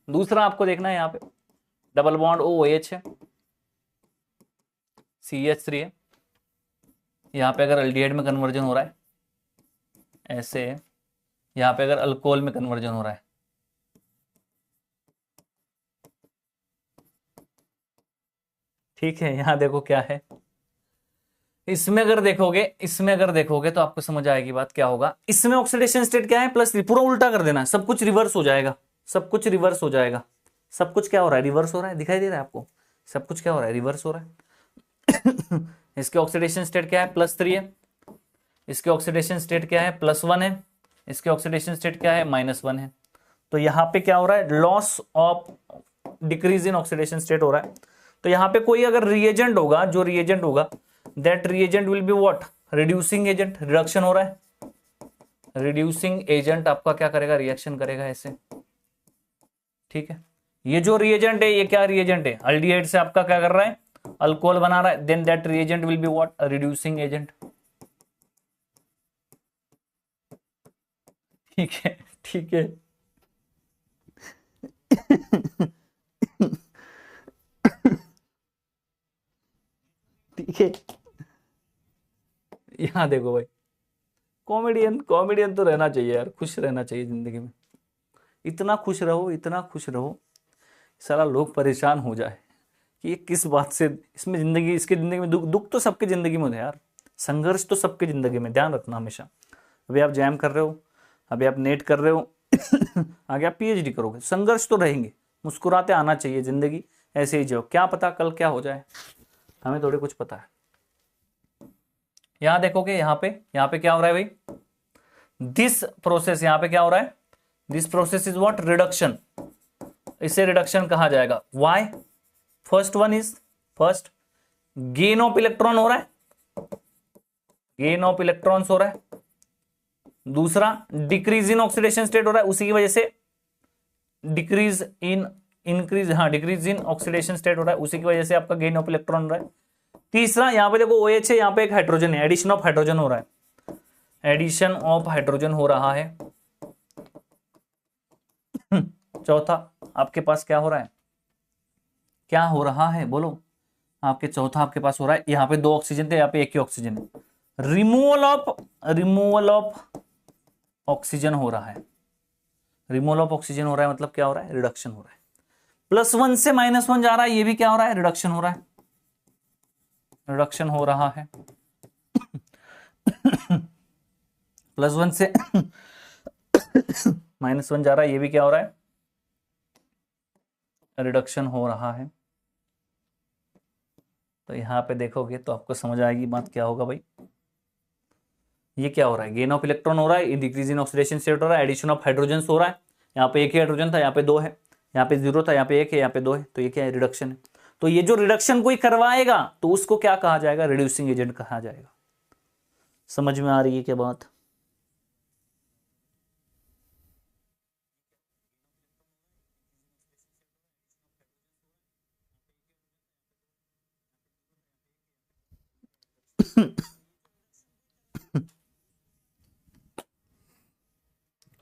S1: दूसरा आपको देखना है, यहाँ पे डबल बॉन्ड OH है, CH3 है। यहाँ पे अगर एल्डिहाइड में कन्वर्जन हो रहा है ऐसे, यहाँ पे अगर अल्कोहल में कन्वर्जन हो रहा है, ठीक है। यहाँ देखो क्या है, इसमें अगर देखोगे तो आपको समझ आएगी बात क्या होगा। इसमें ऑक्सीडेशन स्टेट क्या है, +3। पूरा उल्टा कर देना, सब कुछ रिवर्स हो जाएगा, सब कुछ क्या हो रहा है, रिवर्स हो रहा है, दिखाई दे रहा है आपको, सब कुछ क्या हो रहा है, रिवर्स हो रहा है इसके ऑक्सीडेशन स्टेट क्या है, +3 है, इसके ऑक्सीडेशन स्टेट क्या है, +1 है, इसके ऑक्सीडेशन स्टेट क्या है, -1 है। तो यहाँ पे क्या हो रहा है, loss of decrease in oxidation state हो रहा है। तो यहाँ पे कोई अगर रिएजेंट होगा, जो रिएजेंट होगा that reagent will be what, reducing agent, reduction हो रहा है। रिड्यूसिंग एजेंट आपका क्या करेगा, रिएक्शन करेगा ऐसे, ठीक है। ये जो रिएजेंट है ये क्या रिएजेंट है, अल्डिहाइड से आपका क्या कर रहा है, अल्कोहल बना रहा है, then that reagent will be what, reducing agent, ठीक है, ठीक है। ठीक है, यहां देखो भाई, कॉमेडियन, कॉमेडियन तो रहना चाहिए यार, खुश रहना चाहिए जिंदगी में, इतना खुश रहो, इतना खुश रहो, सारा लोग परेशान हो जाए कि ये किस बात से, इसमें जिंदगी, इसकी जिंदगी में दुख, दुख तो सबकी जिंदगी में होता है यार, संघर्ष तो सबकी जिंदगी में, ध्यान रखना हमेशा। अभी आप जैम कर रहे हो, अभी आप नेट कर रहे हो, आगे आप पीएचडी करोगे, संघर्ष तो रहेंगे, मुस्कुराते आना चाहिए, जिंदगी ऐसे ही जियो, क्या पता कल क्या हो जाए, हमें थोड़ी कुछ पता है। यहां देखोगे, यहाँ पे क्या हो रहा है भाई, दिस प्रोसेस, यहाँ पे क्या हो रहा है, this process is what, reduction, इसे रिडक्शन कहा जाएगा। Why, first one is, first gain of electron हो रहा है, गेन ऑफ इलेक्ट्रॉन्स हो रहा है, दूसरा डिक्रीज इन ऑक्सीडेशन स्टेट हो रहा है, उसी की वजह से डिक्रीज इन, इंक्रीज, हाँ डिक्रीज इन ऑक्सीडेशन स्टेट हो रहा है, उसी की वजह से आपका गेन ऑफ इलेक्ट्रॉन हो रहा है। तीसरा यहाँ पे देखो OH है, यहाँ पे एक हाइड्रोजन है, एडिशन ऑफ हाइड्रोजन हो रहा है, एडिशन ऑफ हाइड्रोजन हो रहा है। चौथा आपके पास क्या हो रहा है, क्या हो रहा है बोलो, आपके चौथा आपके पास हो रहा है, यहाँ पे 2 ऑक्सीजन थे, यहाँ पे 1 ही ऑक्सीजन है, रिमूवल ऑफ ऑक्सीजन हो रहा है, रिमूवल ऑफ ऑक्सीजन हो रहा है, मतलब क्या हो रहा है, रिडक्शन हो रहा है। +1 से -1 जा रहा है, ये भी क्या हो रहा है, रिडक्शन हो रहा है, रिडक्शन हो रहा है। +1 से -1 जा रहा है, ये भी क्या हो रहा है, रिडक्शन हो रहा है। तो यहां पे देखोगे तो आपको समझ आएगी बात क्या होगा भाई, ये क्या हो रहा है, गेन ऑफ इलेक्ट्रॉन हो रहा है, डिक्रीज इन ऑक्सीडेशन स्टेट हो रहा है, एडिशन ऑफ हाइड्रोजन हो रहा है, यहाँ पे 1 ही हाइड्रोजन था, यहाँ पे 2 है, यहाँ पे 0 था, यहाँ पे 1 है, यहाँ पे 2 है, तो ये क्या है, रिडक्शन है। तो ये जो रिडक्शन कोई करवाएगा तो उसको क्या कहा जाएगा, रिड्यूसिंग एजेंट कहा जाएगा। समझ में आ रही है क्या बात?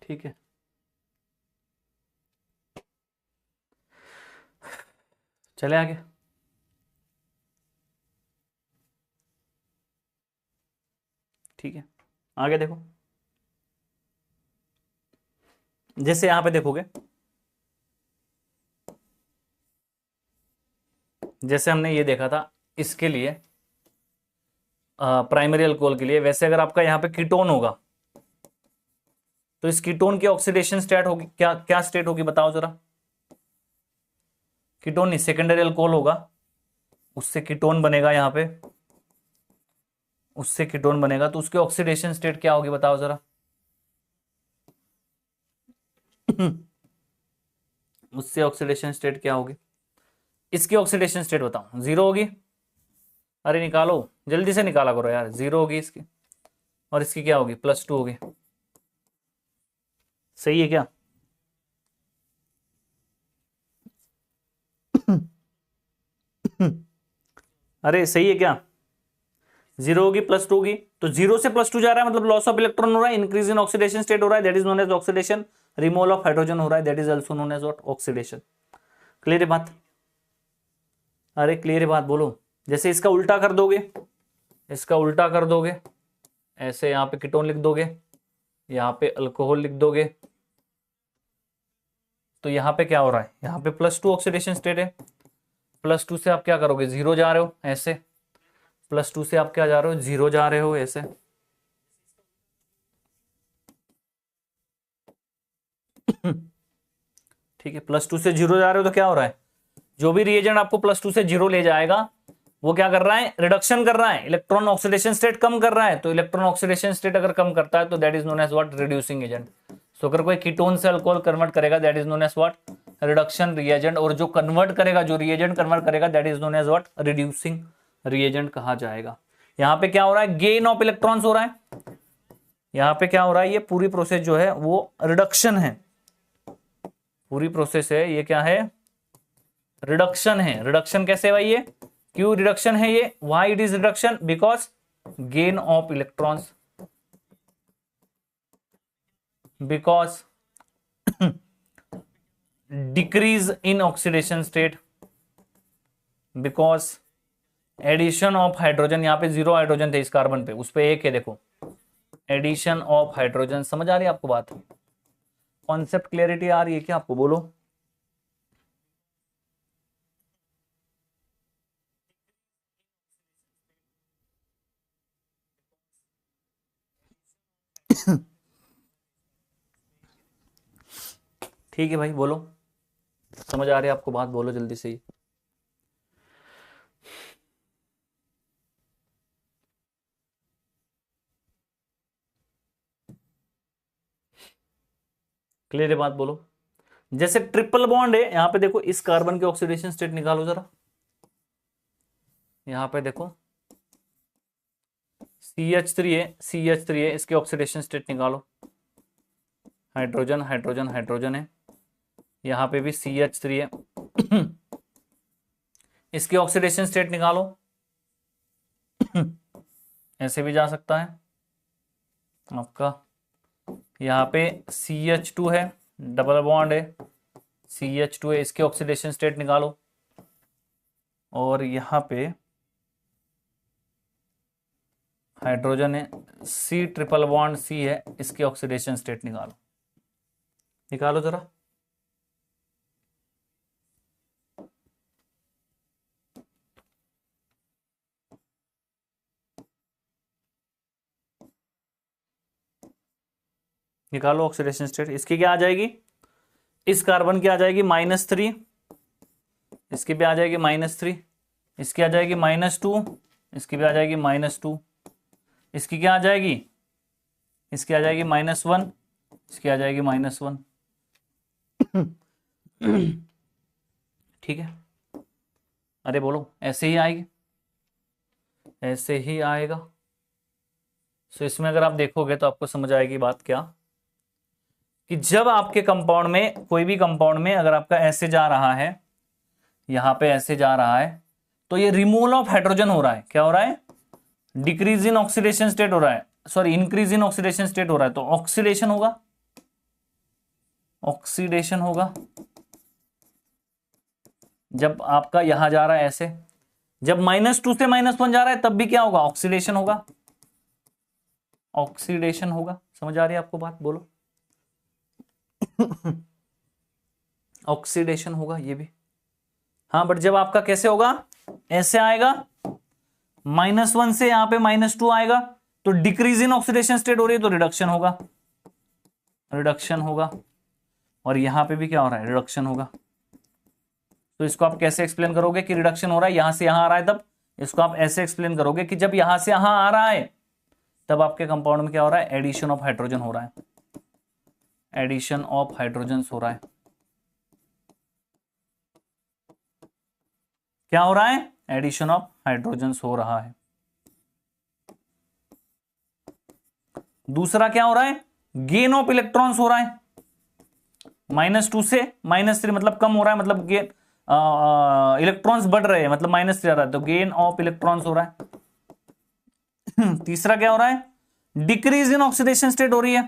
S1: ठीक है, चले आगे। ठीक है, आगे देखो, जैसे यहां पे देखोगे, जैसे हमने ये देखा था इसके लिए प्राइमरी अल्कोहल के लिए, वैसे अगर आपका यहाँ पे कीटोन होगा तो इस कीटोन की ऑक्सीडेशन स्टेट होगी, क्या क्या स्टेट होगी बताओ जरा। कीटोन नहीं, सेकेंडरी अल्कोहल होगा, उससे कीटोन बनेगा, यहाँ पे उससे कीटोन बनेगा, तो उसकी ऑक्सीडेशन स्टेट क्या होगी बताओ जरा। उससे ऑक्सीडेशन स्टेट क्या होगी, इसकी ऑक्सीडेशन स्टेट बताओ, 0 होगी, अरे निकालो जल्दी से निकाला करो यार, 0 होगी इसकी, और इसकी क्या होगी, +2 होगी, सही है क्या? अरे सही है क्या, 0 होगी, +2 होगी, तो 0 से +2 जा रहा है, मतलब लॉस ऑफ इलेक्ट्रॉन हो रहा है, इंक्रीज इन ऑक्सीडेशन स्टेट हो रहा है, that is known as oxidation, removal of hydrogen हो रहा है, that is also known as oxidation. Clear है बात? अरे क्लियर है बात, बोलो। जैसे इसका उल्टा कर दोगे, इसका उल्टा कर दोगे, ऐसे यहाँ पे कीटोन लिख दोगे, यहाँ पे अल्कोहल लिख दोगे, तो यहाँ पे क्या हो रहा है, यहाँ पे +2 ऑक्सीडेशन स्टेट है, +2 से आप क्या करोगे, 0 जा रहे हो ऐसे, +2 से आप क्या जा रहे हो, 0 जा रहे हो ऐसे। ठीक है, +2 से 0 जा रहे हो तो क्या हो रहा है, जो भी रिएजेंट आपको +2 से 0 ले जाएगा वो क्या कर रहा है, रिडक्शन कर रहा है, इलेक्ट्रॉन ऑक्सीडेशन स्टेट कम कर रहा है, तो इलेक्ट्रॉन ऑक्सीडेशन स्टेट अगर कम करता है तो that is known as what, reducing agent. So अगर कोई कीटोन से अल्कोहल कन्वर्ट करेगा that is known as what, reduction reagent, और जो कन्वर्ट करेगा, जो रिएजेंट कन्वर्ट करेगा that is known as what, reducing reagent कहा जाएगा। यहां पे क्या हो रहा है, गेन ऑफ इलेक्ट्रॉन्स हो रहा है, यहां पे क्या हो रहा है, ये पूरी प्रोसेस जो है वो रिडक्शन है, पूरी प्रोसेस है ये क्या है, रिडक्शन है। रिडक्शन कैसे भाई, ये क्यों रिडक्शन है, ये why it is reduction, because gain of electrons, because decrease in oxidation state, because addition of hydrogen, यहां पे 0 हाइड्रोजन थे इस कार्बन पे, उस पे 1 है, देखो एडिशन ऑफ हाइड्रोजन। समझ आ रही है आपको बात, कॉन्सेप्ट क्लियरिटी आ रही है क्या आपको, बोलो। ठीक है भाई, बोलो, समझ आ रही है आपको बात, बोलो जल्दी से ही। क्लियर है बात, बोलो। जैसे ट्रिपल बॉन्ड है, यहां पे देखो इस कार्बन के ऑक्सीडेशन स्टेट निकालो जरा, यहां पे देखो CH3 है, CH3 है, इसके ऑक्सीडेशन स्टेट निकालो, हाइड्रोजन हाइड्रोजन हाइड्रोजन है, यहां पे भी CH3 है, इसके ऑक्सीडेशन स्टेट निकालो, ऐसे भी जा सकता है आपका, यहां पे CH2 है, डबल बॉन्ड है, CH2 है, इसके ऑक्सीडेशन स्टेट निकालो, और यहां पे हाइड्रोजन है, C ट्रिपल बॉन्ड C है, इसके ऑक्सीडेशन स्टेट निकालो, निकालो जरा। निकालो ऑक्सीडेशन स्टेट, इसकी क्या आ जाएगी, इस कार्बन की आ जाएगी -3, इसकी भी आ जाएगी -3, इसकी आ जाएगी -2, इसकी भी आ जाएगी -2, इसकी क्या आ जाएगी, इसकी आ जाएगी -1, इसकी आ जाएगी -1। ठीक है, अरे बोलो, ऐसे ही आएगी, ऐसे ही आएगा। सो इसमें अगर आप देखोगे तो आपको समझ आएगी बात क्या, कि जब आपके कंपाउंड में, कोई भी कंपाउंड में अगर आपका ऐसे जा रहा है, यहां पे ऐसे जा रहा है, तो ये रिमूवल ऑफ हाइड्रोजन हो रहा है, क्या हो रहा है, डिक्रीज इन ऑक्सीडेशन स्टेट हो रहा है, sorry increase in oxidation state हो रहा है, तो ऑक्सीडेशन होगा, ऑक्सीडेशन होगा। जब आपका यहां जा रहा है ऐसे, जब -2 से -1 जा रहा है तब भी क्या होगा, ऑक्सीडेशन होगा, ऑक्सीडेशन होगा। समझ आ रही है आपको बात, बोलो। ऑक्सीडेशन होगा ये भी, हाँ, बट जब आपका कैसे होगा, ऐसे आएगा, -1 से यहां पे -2 आएगा, तो डिक्रीज इन ऑक्सीडेशन स्टेट हो रही है, तो रिडक्शन होगा, रिडक्शन होगा। और यहां पे भी क्या हो रहा है, रिडक्शन होगा। तो इसको आप कैसे एक्सप्लेन करोगे कि रिडक्शन हो रहा है, यहां से यहां आ रहा है, तब इसको आप ऐसे एक्सप्लेन करोगे कि जब यहां से यहां आ रहा है तब आपके कंपाउंड में क्या हो रहा है, एडिशन ऑफ हाइड्रोजन हो रहा है, एडिशन ऑफ हाइड्रोजन हो रहा है। क्या हो रहा है, एडिशन ऑफ हाइड्रोजन हो रहा है। दूसरा क्या हो रहा है, गेन ऑफ इलेक्ट्रॉन्स हो रहा है, -2 से -3 मतलब कम हो रहा है, मतलब गेन इलेक्ट्रॉन्स बढ़ रहे हैं, मतलब -3 आ रहा है, तो गेन ऑफ इलेक्ट्रॉन्स हो रहा है। तीसरा क्या हो रहा है, डिक्रीज इन ऑक्सीडेशन स्टेट हो रही है।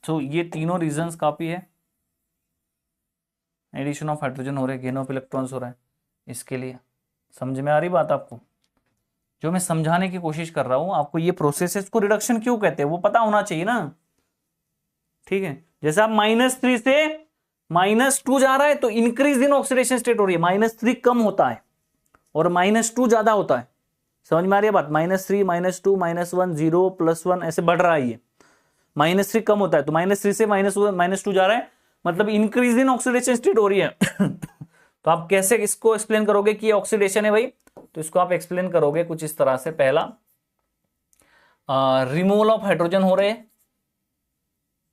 S1: तो ये तीनों रीजंस काफी है, एडिशन ऑफ हाइड्रोजन हो रहा है, गेन ऑफ इलेक्ट्रॉन्स हो रहा है, इसके लिए। समझ में आ रही बात आपको, जो मैं समझाने की कोशिश कर रहा हूं आपको, ये प्रोसेस को रिडक्शन क्यों कहते हैं वो पता होना चाहिए ना। ठीक है, जैसे आप -3 से -2 जा रहा है तो इंक्रीज इन ऑक्सीडेशन स्टेट हो रही है, -3 कम होता है और -2 ज्यादा होता है। समझ में आ रही है बात, -3 -2 -1 0 +1 ऐसे बढ़ रहा है, ये -3 कम होता है, तो -3 से -2 जा रहा है, मतलब इंक्रीज इन ऑक्सीडेशन स्टेट हो रही है। तो आप कैसे इसको एक्सप्लेन करोगे कि ये ऑक्सीडेशन है भाई, तो इसको आप एक्सप्लेन करोगे कुछ इस तरह से। पहला, रिमूवल ऑफ हाइड्रोजन हो रहे हैं,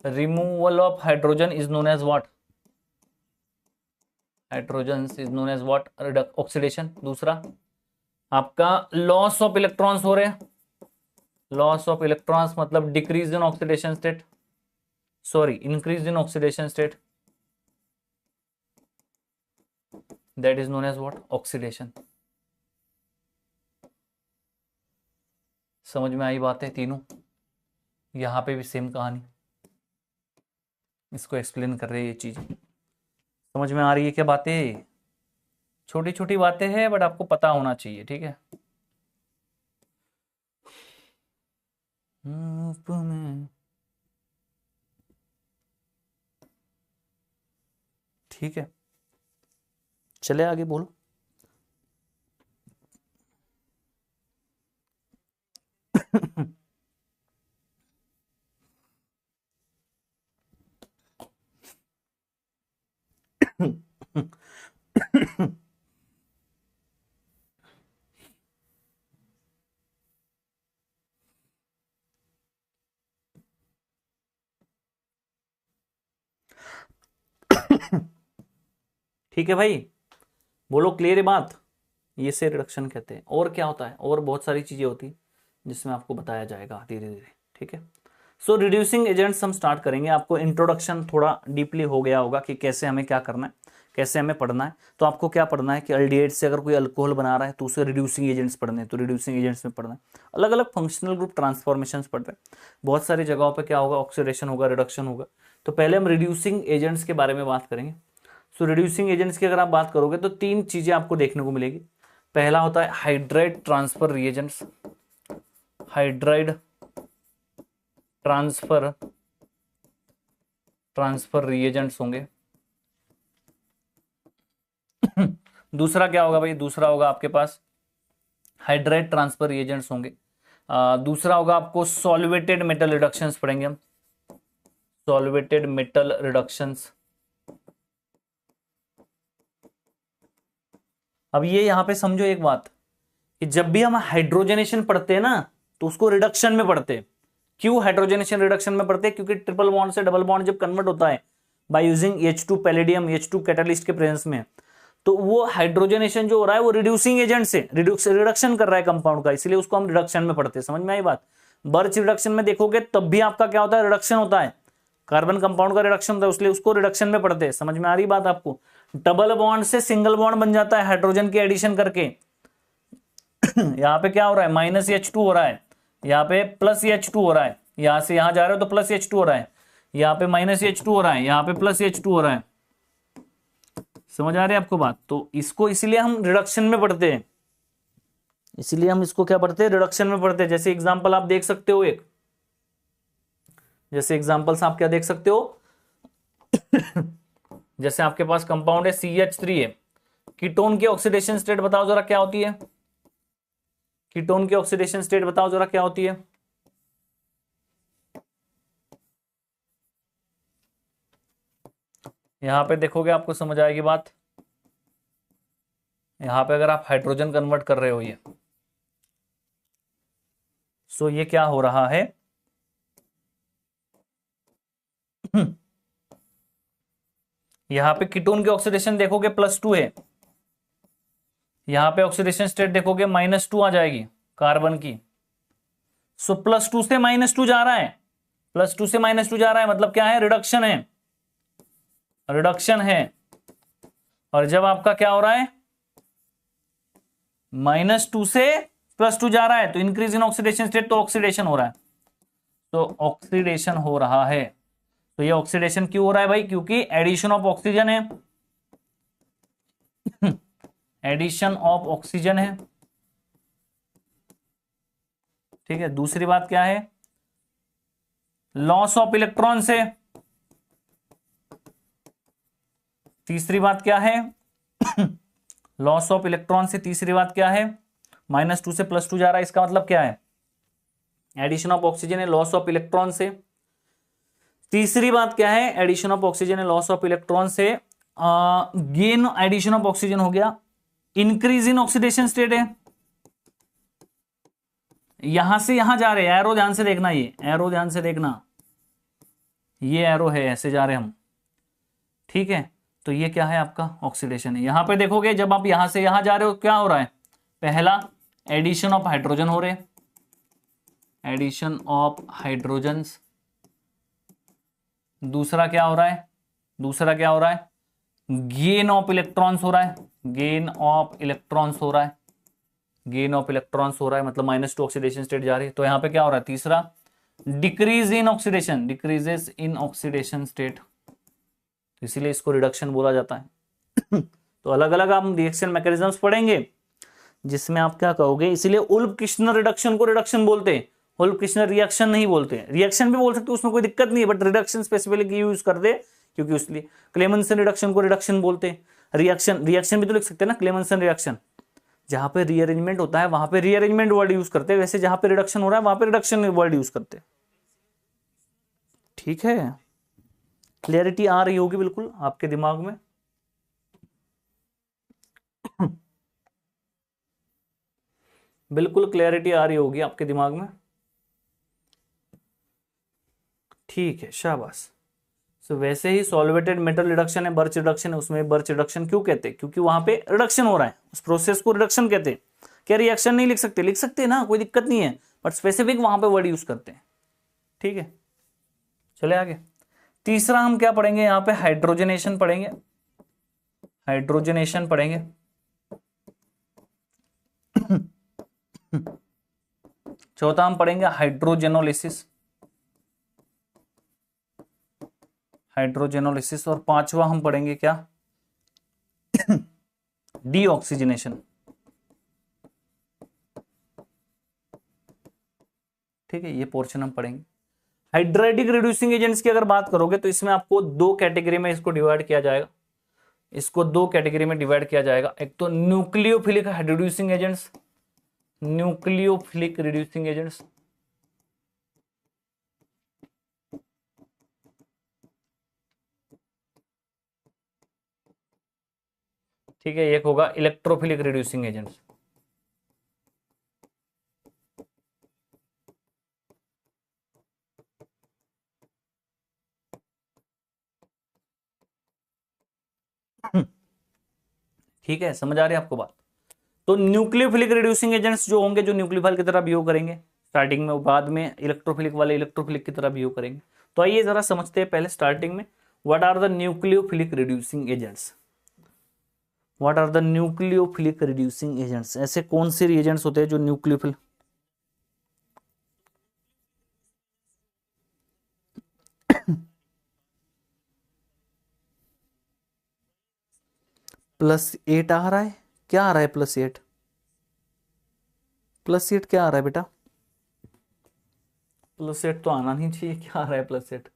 S1: removal of hydrogen is known as what, hydrogen is known as what, oxidation. दूसरा आपका लॉस ऑफ इलेक्ट्रॉन्स हो रहे हैं, लॉस ऑफ इलेक्ट्रॉन्स मतलब decrease in oxidation state, sorry increase in oxidation state, that is known as what, oxidation. समझ में आई बातें तीनों? यहां पे भी सेम कहानी, इसको एक्सप्लेन कर रहे हैं ये चीज। समझ में आ रही है क्या बातें? छोटी छोटी बातें हैं बट आपको पता होना चाहिए, ठीक है। ठीक है, चले आगे बोलो। ठीक है भाई, बोलो क्लियर है बात? ये से रिडक्शन कहते हैं। और क्या होता है? और बहुत सारी चीजें होती है जिसमें आपको बताया जाएगा धीरे धीरे, ठीक है। सो रिड्यूसिंग एजेंट्स हम स्टार्ट करेंगे। आपको इंट्रोडक्शन थोड़ा डीपली हो गया होगा कि कैसे हमें क्या करना है, कैसे हमें पढ़ना है। तो आपको क्या पढ़ना है कि अल्डिहाइड से अगर कोई अल्कोहल बना रहा है तो उसे रिड्यूसिंग एजेंट्स पढ़ने हैं, तो रिड्यूसिंग एजेंट्स में पढ़ना है। अलग अलग फंक्शनल ग्रुप ट्रांसफॉर्मेशंस पढ़ रहे हैं, बहुत सारी जगहों पर क्या होगा, ऑक्सीडेशन होगा, रिडक्शन होगा। तो पहले हम रिड्यूसिंग एजेंट्स के बारे में बात करेंगे। सो रिड्यूसिंग एजेंट्स की अगर आप बात करोगे तो तीन चीजें आपको देखने को मिलेगी। पहला होता है hydride transfer reagents, hydride transfer reagents होंगे। दूसरा क्या होगा भाई? दूसरा होगा आपके पास हाइड्राइड ट्रांसफर रिएजेंट्स होंगे। दूसरा होगा आपको सॉल्वेटेड मेटल रिडक्शंस पढ़ेंगे हम, सॉल्वेटेड मेटल रिडक्शंस। अब ये यहां पे समझो एक बात कि जब भी हम हाइड्रोजनेशन पढ़ते हैं ना तो उसको रिडक्शन में पढ़ते हैं। क्यों हाइड्रोजनेशन रिडक्शन में पढ़ते हैं? क्योंकि ट्रिपल बॉन्ड से डबल बॉन्ड जब कन्वर्ट होता है by using H2 palladium, H2 catalyst के प्रेजेंस में, तो वो हाइड्रोजनेशन जो हो रहा है वो रिड्यूसिंग एजेंट से रिडक्शन कर रहा है कंपाउंड का, इसलिए उसको हम रिडक्शन में पढ़ते हैं। समझ में आई बात? बर्च रिडक्शन में देखोगे तब भी आपका क्या होता है, रिडक्शन होता है, कार्बन कंपाउंड का रिडक्शन होता है, इसलिए उसको रिडक्शन में पढ़ते हैं। समझ में आ रही बात आपको? डबल बॉन्ड से सिंगल बॉन्ड बन जाता है हाइड्रोजन की एडिशन करके। यहाँ पे क्या हो रहा है, -H2 हो रहा है, यहाँ पे +H2 हो रहा है, यहां से यहां जा रहे हो तो +H2 हो रहा है, यहाँ पे -H2 हो रहा है, यहाँ पे +H2 हो रहा है। समझ आ रही है आपको बात? तो इसको इसीलिए हम रिडक्शन में पढ़ते हैं, इसीलिए हम इसको क्या पढ़ते हैं, रिडक्शन में पढ़ते हैं। जैसे एग्जांपल आप देख सकते हो, एक जैसे एग्जांपल्स आप क्या देख सकते हो जैसे आपके पास कंपाउंड है CH3 है, कीटोन की ऑक्सीडेशन स्टेट बताओ जरा क्या होती है, कीटोन की ऑक्सीडेशन स्टेट बताओ जरा क्या होती है। यहां पे देखोगे आपको समझ आएगी बात। यहां पे अगर आप हाइड्रोजन कन्वर्ट कर रहे हो ये, सो ये क्या हो रहा है यहां पे कीटोन की ऑक्सीडेशन देखोगे +2 है, यहां पे ऑक्सीडेशन स्टेट देखोगे -2 आ जाएगी कार्बन की। सो +2 से -2 जा रहा है, +2 से -2 जा रहा है, मतलब क्या है, रिडक्शन है, रिडक्शन है। और जब आपका क्या हो रहा है, -2 से +2 जा रहा है तो इंक्रीज इन ऑक्सीडेशन स्टेट, तो ऑक्सीडेशन हो रहा है, तो ऑक्सीडेशन हो रहा है। तो ये ऑक्सीडेशन क्यों हो रहा है भाई? क्योंकि एडिशन ऑफ ऑक्सीजन है एडिशन ऑफ ऑक्सीजन है, ठीक है। दूसरी बात क्या है, लॉस ऑफ इलेक्ट्रॉन से। तीसरी बात क्या है लॉस ऑफ इलेक्ट्रॉन से। तीसरी बात क्या है, -2 से +2 जा रहा है, इसका मतलब क्या है, एडिशन ऑफ ऑक्सीजन है, लॉस ऑफ इलेक्ट्रॉन से। तीसरी बात क्या है, एडिशन ऑफ ऑक्सीजन है, लॉस ऑफ इलेक्ट्रॉन से। गेन एडिशन ऑफ ऑक्सीजन हो गया, इंक्रीज इन ऑक्सीडेशन स्टेट है, यहां से यहां जा रहे हैं, एरो ध्यान से देखना, ये एरो ध्यान से देखना, ये एरो है, ऐसे जा रहे हम, ठीक है। तो ये क्या है आपका ऑक्सीडेशन है। यहां पे देखोगे जब आप यहां से यहां जा रहे हो क्या हो रहा है, पहला एडिशन ऑफ हाइड्रोजन हो रहे हैं, एडिशन ऑफ हाइड्रोजन्स। दूसरा क्या हो रहा है, दूसरा क्या हो रहा है, गेन ऑफ इलेक्ट्रॉन्स हो रहा है, गेन ऑफ इलेक्ट्रॉन्स हो रहा है, गेन ऑफ इलेक्ट्रॉन्स हो रहा है, मतलब -2 ऑक्सीडेशन स्टेट जा रही है। तो यहां पे क्या हो रहा है, तीसरा decrease in oxidation, decreases in oxidation state, इसीलिए इसको रिडक्शन बोला जाता है। तो अलग अलग हम रिएक्शन मैकेनिज्म्स पढ़ेंगे जिसमें आप क्या कहोगे, इसीलिए उल्फ किश्नर रिडक्शन को रिडक्शन बोलते हैं, उल्फ किश्नर रिएक्शन नहीं बोलते। रिएक्शन भी बोल सकते, उसमें कोई दिक्कत नहीं है, बट रिडक्शन स्पेसिफिकली यूज कर दे क्योंकि उसलिए क्लेमेंसन रिडक्शन को रिडक्शन बोलते हैं। रिएक्शन, रिएक्शन भी तो लिख सकते हैं ना, क्लेमेंसन रिएक्शन। जहां पे रीअरेंजमेंट होता है वहां पे रीअरेंजमेंट वर्ड यूज करते हैं, वैसे जहां पे रिडक्शन हो रहा है वहां पे रिडक्शन वर्ड यूज करते हैं, ठीक है। क्लैरिटी आ रही होगी बिल्कुल आपके दिमाग में। बिल्कुल क्लैरिटी आ रही होगी आपके दिमाग में, ठीक है, शाबाश। तो वैसे ही सॉल्वेटेड मेटल रिडक्शन है, बर्च रिडक्शन है, उसमें बर्च रिडक्शन क्यों कहते हैं, क्योंकि वहां पे रिडक्शन हो रहा है, उस प्रोसेस को रिडक्शन कहते हैं। क्या रिएक्शन नहीं लिख सकते, लिख सकते हैं ना, कोई दिक्कत नहीं है, बट स्पेसिफिक वहां पे वर्ड यूज करते हैं, ठीक है। चले आगे, तीसरा हम क्या पढ़ेंगे यहाँ पे, हाइड्रोजनेशन पढ़ेंगे, हाइड्रोजनेशन पढ़ेंगे। चौथा हम पढ़ेंगे हाइड्रोजेनोलिसिस, हाइड्रोजेनोलिसिस। और पांचवा हम पढ़ेंगे क्या, डीऑक्सीजनेशन, ठीक है। ये पोर्शन हम पढ़ेंगे। हाइड्रेटिक रिड्यूसिंग एजेंट्स की अगर बात करोगे तो इसमें आपको दो कैटेगरी में इसको डिवाइड किया जाएगा, इसको दो कैटेगरी में डिवाइड किया जाएगा। एक तो nucleophilic reducing agents, nucleophilic reducing agents, ठीक है। एक होगा इलेक्ट्रोफिलिक रिड्यूसिंग एजेंट्स, ठीक है, समझ आ रही है आपको बात। तो न्यूक्लियोफिलिक रिड्यूसिंग एजेंट्स जो होंगे, जो न्यूक्लियोफाइल की तरह बिहेव करेंगे स्टार्टिंग में, बाद में इलेक्ट्रोफिलिक वाले इलेक्ट्रोफिलिक की तरह बिहेव करेंगे। तो आइए जरा समझते हैं पहले स्टार्टिंग में, what are the nucleophilic reducing agents, what are the nucleophilic reducing agents. ऐसे कौन से रिएजेंट्स होते हैं जो न्यूक्लियोफिल, +8 आ रहा है, क्या आ रहा है +8, +8 क्या आ रहा है बेटा, +8 तो आना नहीं चाहिए, क्या आ रहा है +8,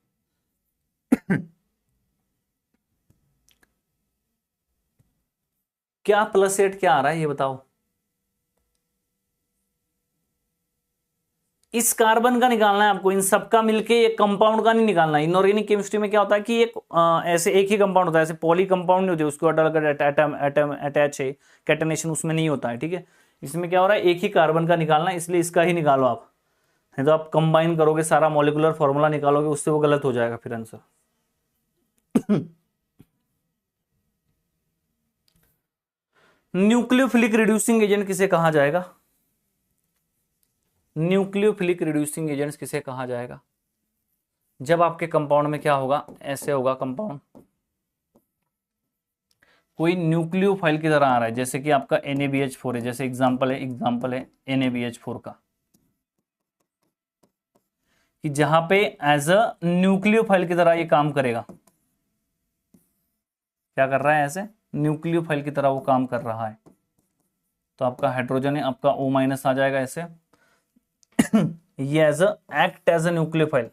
S1: क्या +8 क्या आ रहा है ये बताओ। इस कार्बन का निकालना है आपको, इन सबका मिलके एक कंपाउंड का नहीं निकालना है। इनऑर्गेनिक केमिस्ट्री में क्या होता है कि एक ऐसे एक ही कंपाउंड होता है, ऐसे पॉली कंपाउंड नहीं होते, उसके अलग अलग एटम एटम अटैच है, कैटनेशन उसमें नहीं होता है, ठीक है। इसमें क्या हो रहा है, एक ही कार्बन का निकालना है, इसलिए इसका ही निकालो आप, नहीं तो आप कंबाइन करोगे सारा मॉलिक्यूलर फॉर्मूला निकालोगे, उससे वो गलत हो जाएगा फिर आंसर। न्यूक्लियोफिलिक रिड्यूसिंग एजेंट किसे कहा जाएगा, न्यूक्लियोफिलिक रिड्यूसिंग एजेंट्स किसे कहा जाएगा, जब आपके कंपाउंड में क्या होगा, ऐसे होगा कंपाउंड, कोई न्यूक्लियोफाइल की तरह आ रहा है, जैसे कि आपका NaBH4 है, जैसे एग्जांपल है NaBH4 का, कि जहां पे एज अ न्यूक्लियोफाइल की तरह ये काम करेगा, क्या कर रहा है, ऐसे न्यूक्लियोफाइल की तरह वो काम कर रहा है। तो आपका हाइड्रोजन है, आपका O- आ जाएगा ऐसे। ये as act as a nucleophile,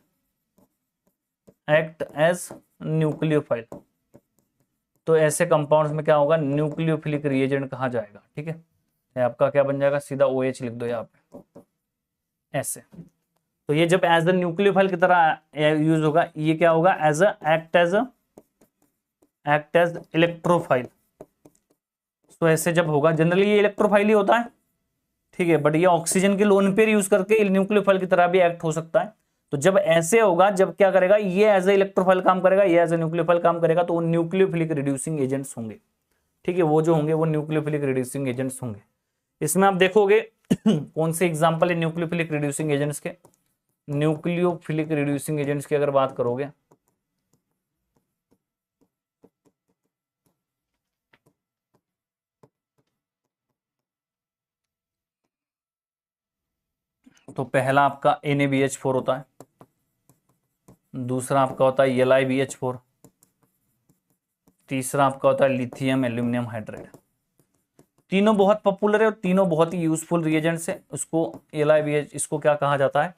S1: act as nucleophile. तो ऐसे कंपाउंड्स में क्या होगा, न्यूक्लियोफिलिक रिएजेंट कहा जाएगा, ठीक है। आपका क्या बन जाएगा, सीधा OH लिख दो यहाँ पे ऐसे। तो ये जब एज अ न्यूक्लियोफाइल की तरह यूज होगा, ये क्या होगा, as a act as electrophile. तो ऐसे जब होगा, जनरली ये इलेक्ट्रोफाइल ही होता है, ठीक है, बट ये ऑक्सीजन के लोन पेयर यूज करके न्यूक्लियोफाइल की तरह भी एक्ट हो सकता है। तो जब ऐसे होगा, जब क्या करेगा, ये एज ए इलेक्ट्रोफाइल काम करेगा, ये एज ए न्यूक्लियोफाइल काम करेगा, तो वो न्यूक्लियोफिलिक रिड्यूसिंग एजेंट्स होंगे। ठीक है, वो जो होंगे वो न्यूक्लियोफिलिक रिड्यूसिंग एजेंट्स होंगे। इसमें आप देखोगे कौन से एग्जांपल है न्यूक्लियोफिलिक रिड्यूसिंग एजेंट्स के। न्यूक्लियोफिलिक रिड्यूसिंग एजेंट्स की अगर बात करोगे, तो पहला आपका NaBH4 होता है, दूसरा आपका होता है LiBH4, तीसरा आपका होता है लिथियम एल्यूमिनियम हाइड्राइड। तीनों बहुत पॉपुलर है और तीनों बहुत ही यूजफुल रिएजेंट्स है। उसको LiBH, इसको क्या कहा जाता है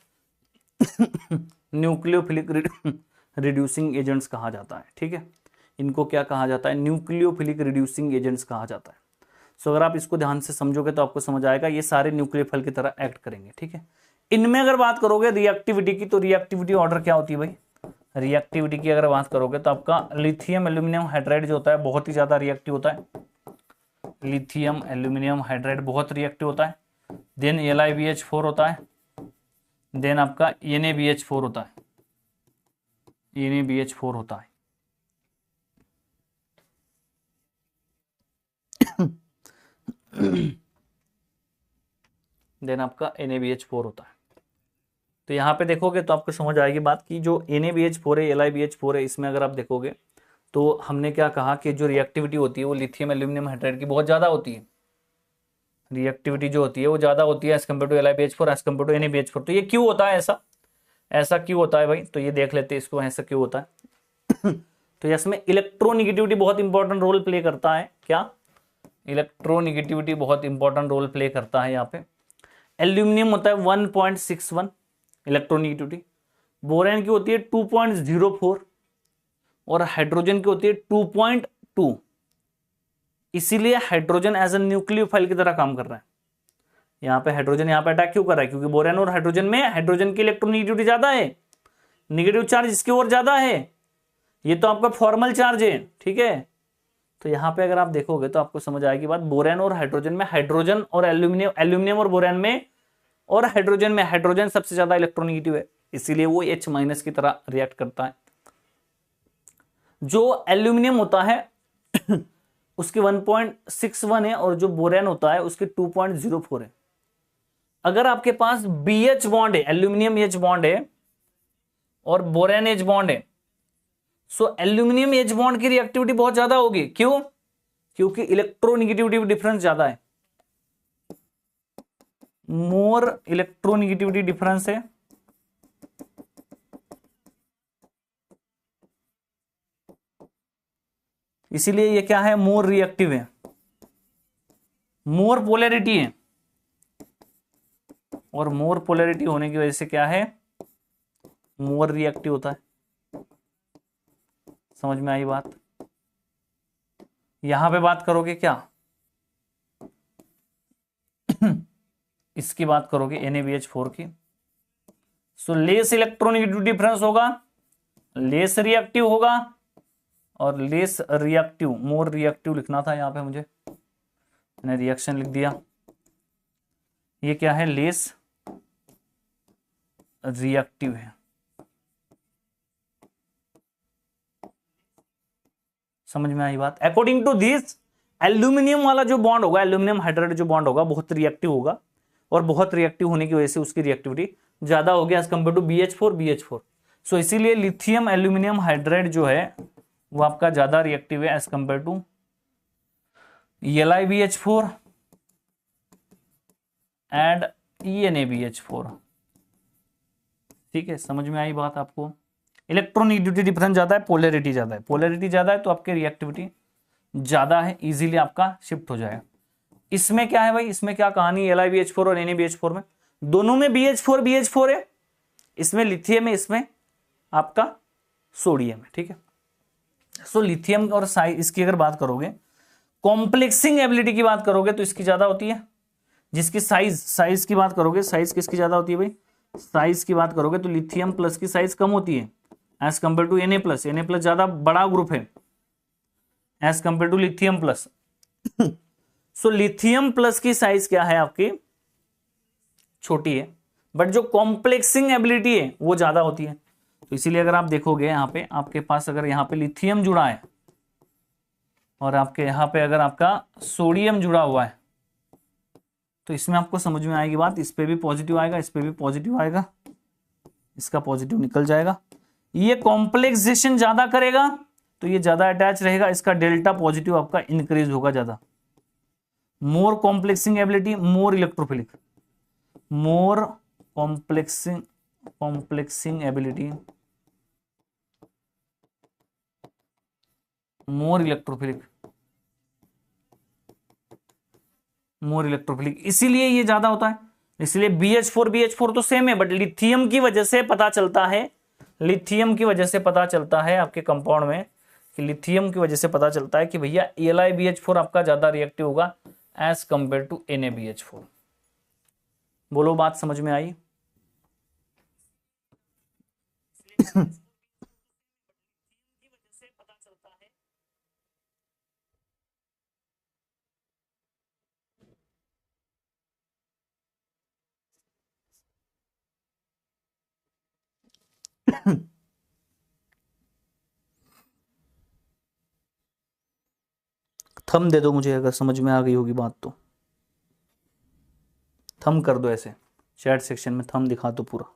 S1: न्यूक्लियोफिलिक रिड्यूसिंग एजेंट्स कहा जाता है। ठीक है, इनको क्या कहा जाता है, न्यूक्लियोफिलिक रिड्यूसिंग एजेंट्स कहा जाता है। सो अगर आप इसको ध्यान से समझोगे तो आपको समझ आएगा ये सारे न्यूक्लियोफाइल की तरह एक्ट करेंगे। ठीक है, इनमें अगर बात करोगे रिएक्टिविटी की, तो रिएक्टिविटी ऑर्डर क्या होती है भाई, रिएक्टिविटी की अगर बात करोगे तो आपका लिथियम एल्यूमिनियम हाइड्राइड जो होता है बहुत ही ज्यादा रिएक्टिव होता है। लिथियम एल्यूमिनियम हाइड्राइड बहुत रिएक्टिव होता है। देन LiBH4 होता है, देन आपका NaBH4 होता है, NaBH4 होता है। देन आपका NaBH4 होता है। तो यहाँ पे देखोगे तो आपको समझ आएगी बात की जो NaBH4 है, LiBH4 है, इसमें अगर आप देखोगे तो हमने क्या कहा कि जो रिएक्टिविटी होती है वो लिथियम एल्यूमिनियम हाइड्राइड की बहुत ज़्यादा होती है। रिएक्टिविटी जो होती है वो ज़्यादा होती है as compared to LiBH4 as compared to NaBH4। तो ये क्यों होता है ऐसा, ऐसा क्यों होता है भाई, तो ये देख लेते हैं इसको ऐसा क्यों होता है तो इसमें इलेक्ट्रोनिगेटिविटी बहुत इंपॉर्टेंट रोल प्ले करता है। क्या, इलेक्ट्रोनिगेटिविटी बहुत इंपॉर्टेंट रोल प्ले करता है। यहाँ पे एल्यूमिनियम होता है 1.61 इलेक्ट्रोनिगेटिविटी, बोरेन की होती है 2.04 और हाइड्रोजन की होती है 2.2। इसीलिए हाइड्रोजन एज ए न्यूक्लियोफाइल की तरह काम कर रहा है। यहाँ पे हाइड्रोजन यहाँ पे अटैक क्यों कर रहा है, क्योंकि बोरेन और हाइड्रोजन में हाइड्रोजन की इलेक्ट्रोनिगेटिविटी ज्यादा है, निगेटिव चार्ज इसकी ओर ज्यादा है, ये तो आपका फॉर्मल चार्ज है। ठीक है, तो यहाँ पे अगर आप देखोगे तो आपको समझ आएगी बात, बोरेन और हाइड्रोजन में, हाइड्रोजन और एल्यूमिनियम, एल्यूमिनियम और बोरेन में और हाइड्रोजन में हाइड्रोजन सबसे ज्यादा इलेक्ट्रोनिगेटिव है, इसीलिए वो H- की तरह रिएक्ट करता है। जो एल्यूमिनियम होता है उसके 1.61 है और जो बोरेन होता है उसके 2.04 है। अगर आपके पास BH बॉन्ड है, एल्यूमिनियम H बॉन्ड है और बोरेन H बॉन्ड है, सो एल्यूमिनियम H बॉन्ड की रिएक्टिविटी बहुत ज्यादा होगी। क्यों, क्योंकि इलेक्ट्रोनिगेटिविटी डिफरेंस ज्यादा है, मोर इलेक्ट्रोनिगेटिविटी डिफरेंस है, इसीलिए ये क्या है, मोर रिएक्टिव है, मोर पोलैरिटी है, और मोर पोलैरिटी होने की वजह से क्या है, मोर रिएक्टिव होता है। समझ में आई बात। यहां पे बात करोगे क्या इसकी बात करोगे NaBH4 की, सो लेस इलेक्ट्रोनिक डिफरेंस होगा, लेस रिएक्टिव होगा, और लेस रिएक्टिव, मोर रिएक्टिव लिखना था यहां पे मुझे, मैंने रिएक्शन लिख दिया। ये क्या है, लेस रिएक्टिव है। समझ में आई बात। अकॉर्डिंग टू दिस एल्यूमिनियम वाला जो बॉन्ड होगा, एल्यूमिनियम हाइड्राइड जो बॉन्ड होगा बहुत रिएक्टिव होगा, और बहुत रिएक्टिव होने की वजह से उसकी रिएक्टिविटी ज्यादा होगी एज कंपेयर टू BH4। सो इसीलिए लिथियम एल्यूमिनियम हाइड्राइड जो है वो आपका ज्यादा रिएक्टिव है as compared to LiBH4 and NaBH4। ठीक है, समझ में आई बात आपको। इलेक्ट्रोनिगेटिविटी डिफरेंस ज्यादा है, पोलैरिटी ज्यादा है, पोलैरिटी ज्यादा है तो आपकी रिएक्टिविटी ज्यादा है, इजीली आपका शिफ्ट हो जाएगा। इसमें क्या है भाई, इसमें क्या कहानी, LiBH4 और NaBH4 में, दोनों में BH4 है, इसमें लिथियम है, इसमें आपका सोडियम है। ठीक है, सो लिथियम और साइज, इसकी अगर बात करोगे, कॉम्प्लेक्सिंग एबिलिटी की बात करोगे तो इसकी ज्यादा होती है। जिसकी साइज की बात करोगे, साइज किसकी ज्यादा होती है भाई, साइज की बात करोगे तो लिथियम प्लस की साइज कम होती है as compared to Na plus ज्यादा बड़ा ग्रुप है as compared to lithium plus. So lithium plus की साइज क्या है आपकी, छोटी है, बट जो कॉम्प्लेक्सिंग एबिलिटी है वो ज्यादा होती है। तो इसीलिए अगर आप देखोगे यहाँ पे आपके पास अगर यहाँ पे लिथियम जुड़ा है और आपके यहाँ पे अगर आपका सोडियम जुड़ा हुआ है, तो इसमें आपको समझ में आएगी बात, इस पे भी पॉजिटिव आएगा, इस पे भी पॉजिटिव आएगा, इसका पॉजिटिव निकल जाएगा। ये कॉम्प्लेक्सेशन ज्यादा करेगा तो ये ज्यादा अटैच रहेगा, इसका डेल्टा पॉजिटिव आपका इंक्रीज होगा ज्यादा। मोर कॉम्प्लेक्सिंग एबिलिटी, मोर इलेक्ट्रोफिलिक, मोर कॉम्प्लेक्सिंग एबिलिटी, मोर इलेक्ट्रोफिलिक, मोर इलेक्ट्रोफिलिक, इसीलिए ये ज्यादा होता है। इसलिए BH4 तो सेम है, बट लिथियम की वजह से पता चलता है, लिथियम की वजह से पता चलता है आपके कंपाउंड में कि लिथियम की वजह से पता चलता है कि भैया LiBH4 आपका ज्यादा रिएक्टिव होगा एज कंपेयर टू NaBH4। बोलो बात समझ में आई? थम दे दो मुझे अगर समझ में आ गई होगी बात तो, थम कर दो ऐसे, चैट सेक्शन में थम दिखा दो पूरा।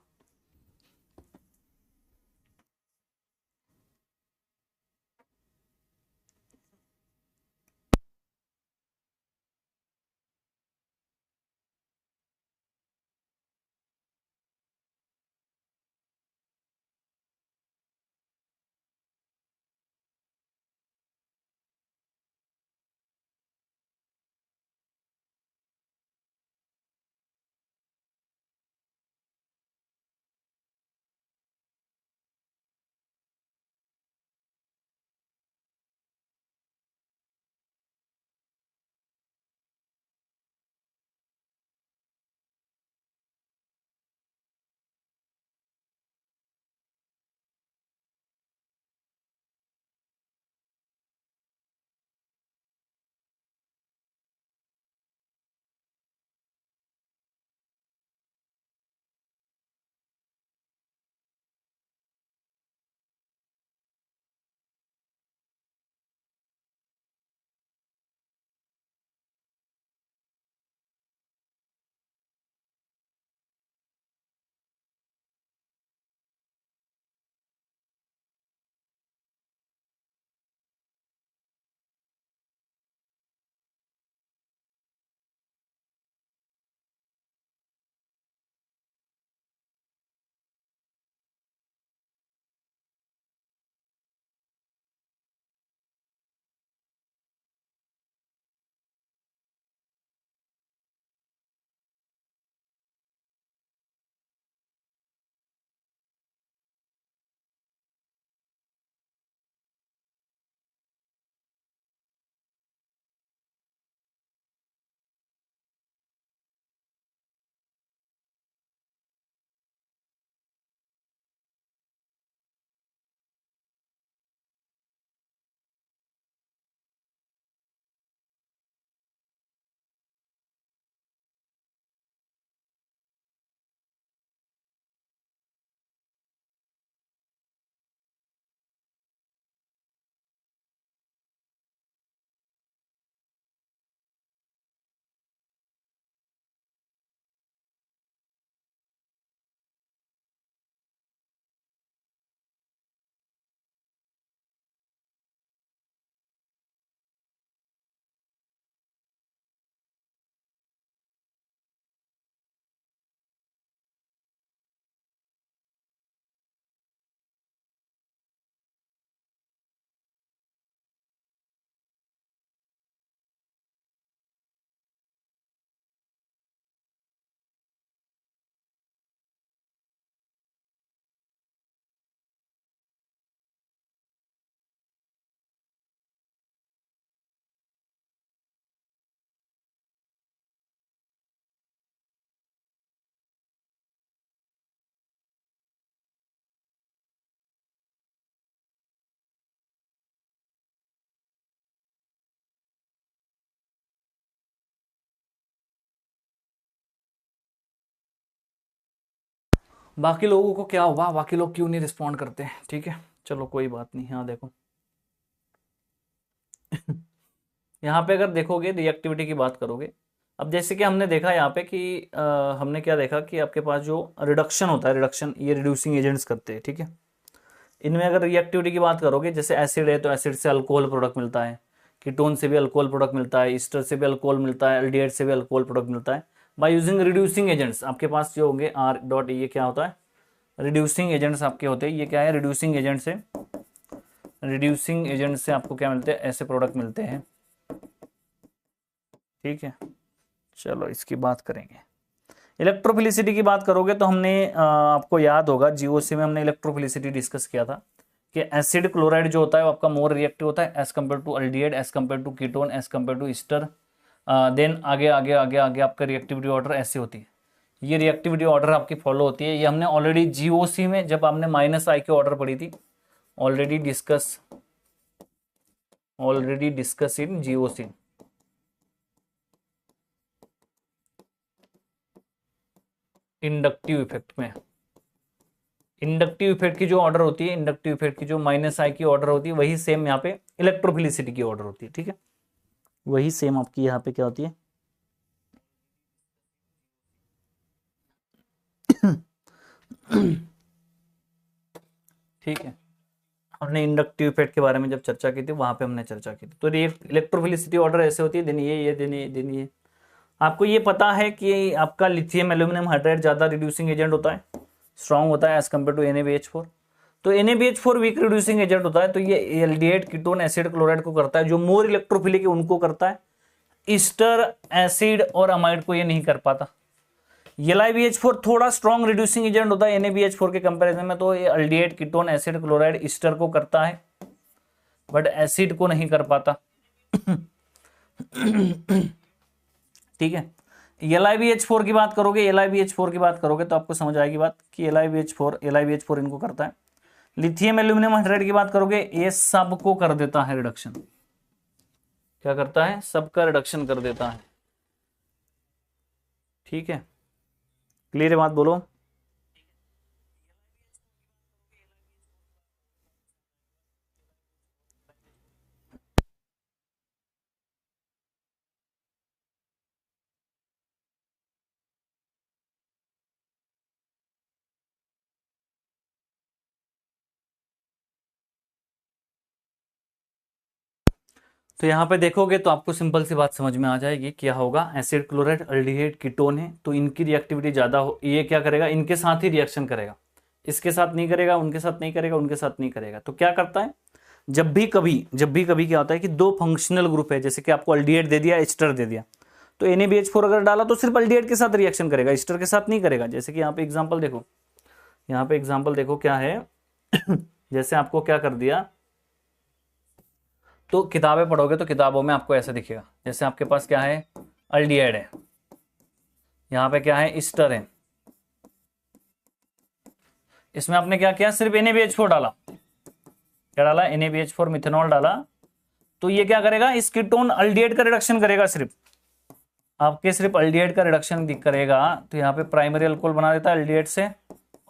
S1: बाकी लोगों को क्या हुआ, बाकी लोग क्यों नहीं रिस्पॉन्ड करते हैं? ठीक है, चलो कोई बात नहीं। हाँ देखो यहाँ पे अगर देखोगे रिएक्टिविटी की बात करोगे, अब जैसे कि हमने देखा यहाँ पे कि हमने क्या देखा कि आपके पास जो रिडक्शन होता है, रिडक्शन ये रिड्यूसिंग एजेंट्स करते हैं, ठीक है। इनमें अगर रिएक्टिविटी की बात करोगे, जैसे एसिड है तो एसिड से अल्कोहल प्रोडक्ट मिलता है, कीटोन से भी अल्कोहल प्रोडक्ट मिलता है, ईस्टर से भी अल्कोहल मिलता है, एल्डिहाइड से भी अल्कोहल प्रोडक्ट मिलता है। बाय यूजिंग रिड्यूसिंग एजेंट्स आपके पास जो होंगे आर डॉट, ये क्या होता है, रिड्यूसिंग एजेंट्स आपके होते हैं। ये क्या है, रिड्यूसिंग एजेंट से, रिड्यूसिंग एजेंट से आपको क्या मिलते हैं, ऐसे प्रोडक्ट मिलते हैं, ठीक है। चलो इसकी बात करेंगे। इलेक्ट्रोफिलिसिटी की बात करोगे तो हमने आपको याद होगा जीओसी में हमने इलेक्ट्रोफिलिसिटी डिस्कस किया था कि एसिड क्लोराइड जो होता है वो आपका मोर रिएक्टिव होता है as compared to aldehyde, as compared to ketone, as compared to ester. Then आगे आगे आगे आगे आपका रिएक्टिविटी ऑर्डर ऐसे होती है। ये रिएक्टिविटी ऑर्डर आपकी फॉलो होती है। ये हमने ऑलरेडी जीओसी में जब आपने -I की ऑर्डर पढ़ी थी, already discuss in GOC. Inductive effect में, इंडक्टिव इफेक्ट की जो ऑर्डर होती है, इंडक्टिव इफेक्ट की जो -I की ऑर्डर होती है, वही सेम यहाँ पे इलेक्ट्रोफिलिसिटी की ऑर्डर होती है, ठीक है। वही सेम आपकी यहाँ पे क्या होती है ठीक है। हमने इंडक्टिव इफेक्ट के बारे में जब चर्चा की थी वहां पे हमने चर्चा की थी। तो ये इलेक्ट्रोफिलिसिटी ऑर्डर ऐसे होती है, दिन ये दिन ये दिन ये। आपको ये पता है कि आपका लिथियम एल्यूमिनियम हाइड्राइड ज्यादा रिड्यूसिंग एजेंट होता है, स्ट्रॉन्ग होता है एज कम्पेयर टू NaBH4। तो NaBH4 वीक रिड्यूसिंग एजेंट होता है, तो ये एल्डिहाइड, कीटोन, एसिड, क्लोराइड को करता है। जो मोर इलेक्ट्रोफिलिक है उनको करता है, ईस्टर, एसिड और अमाइड को ये नहीं कर पाता। LiBH4 थोड़ा स्ट्रॉन्ग रिड्यूसिंग एजेंट होता है NaBH4 के कंपैरिजन में, तो ये aldehyde, ketone, acid, chloride, Easter को करता है, बट एसिड को नहीं कर पाता ठीक है। LiBH4 की बात करोगे, LiBH4 की बात करोगे तो आपको समझ आएगी बात कि LiBH4 इनको करता है। लिथियम एल्यूमिनियम हाइड्राइड की बात करोगे, ये सब को कर देता है रिडक्शन। क्या करता है, सबका रिडक्शन कर देता है, ठीक है। क्लियर है बात, बोलो। तो यहाँ पे देखोगे तो आपको सिंपल सी बात समझ में आ जाएगी, क्या होगा, एसिड, क्लोराइड, अल्डिहाइड, कीटोन है तो इनकी रिएक्टिविटी ज्यादा हो, ये क्या करेगा, इनके साथ ही रिएक्शन करेगा, इसके साथ नहीं करेगा, उनके साथ नहीं करेगा, उनके साथ नहीं करेगा। तो क्या करता है, जब भी कभी क्या होता है कि दो फंक्शनल ग्रुप है, जैसे कि आपको अल्डिहाइड दे दिया, एस्टर दे दिया, तो NaBH4 अगर डाला तो सिर्फ अल्डिहाइड के साथ रिएक्शन करेगा, एस्टर के साथ नहीं करेगा। जैसे कि यहाँ पे एग्जाम्पल देखो, यहाँ पे एग्जाम्पल देखो क्या है जैसे आपको क्या कर दिया, तो किताबें पढ़ोगे तो किताबों में आपको ऐसा दिखेगा, जैसे आपके पास क्या है, अल्डिहाइड है, यहाँ पे क्या है, ईस्टर है, इसमें आपने क्या किया, सिर्फ NaBH4 डाला, क्या डाला, NaBH4 मिथेनॉल डाला, तो ये क्या करेगा, इस कीटोन अल्डिहाइड का रिडक्शन करेगा, सिर्फ आपके सिर्फ अल्डिहाइड का रिडक्शन करेगा। तो यहाँ पे प्राइमरी अल्कोहल बना देता है अल्डिहाइड से,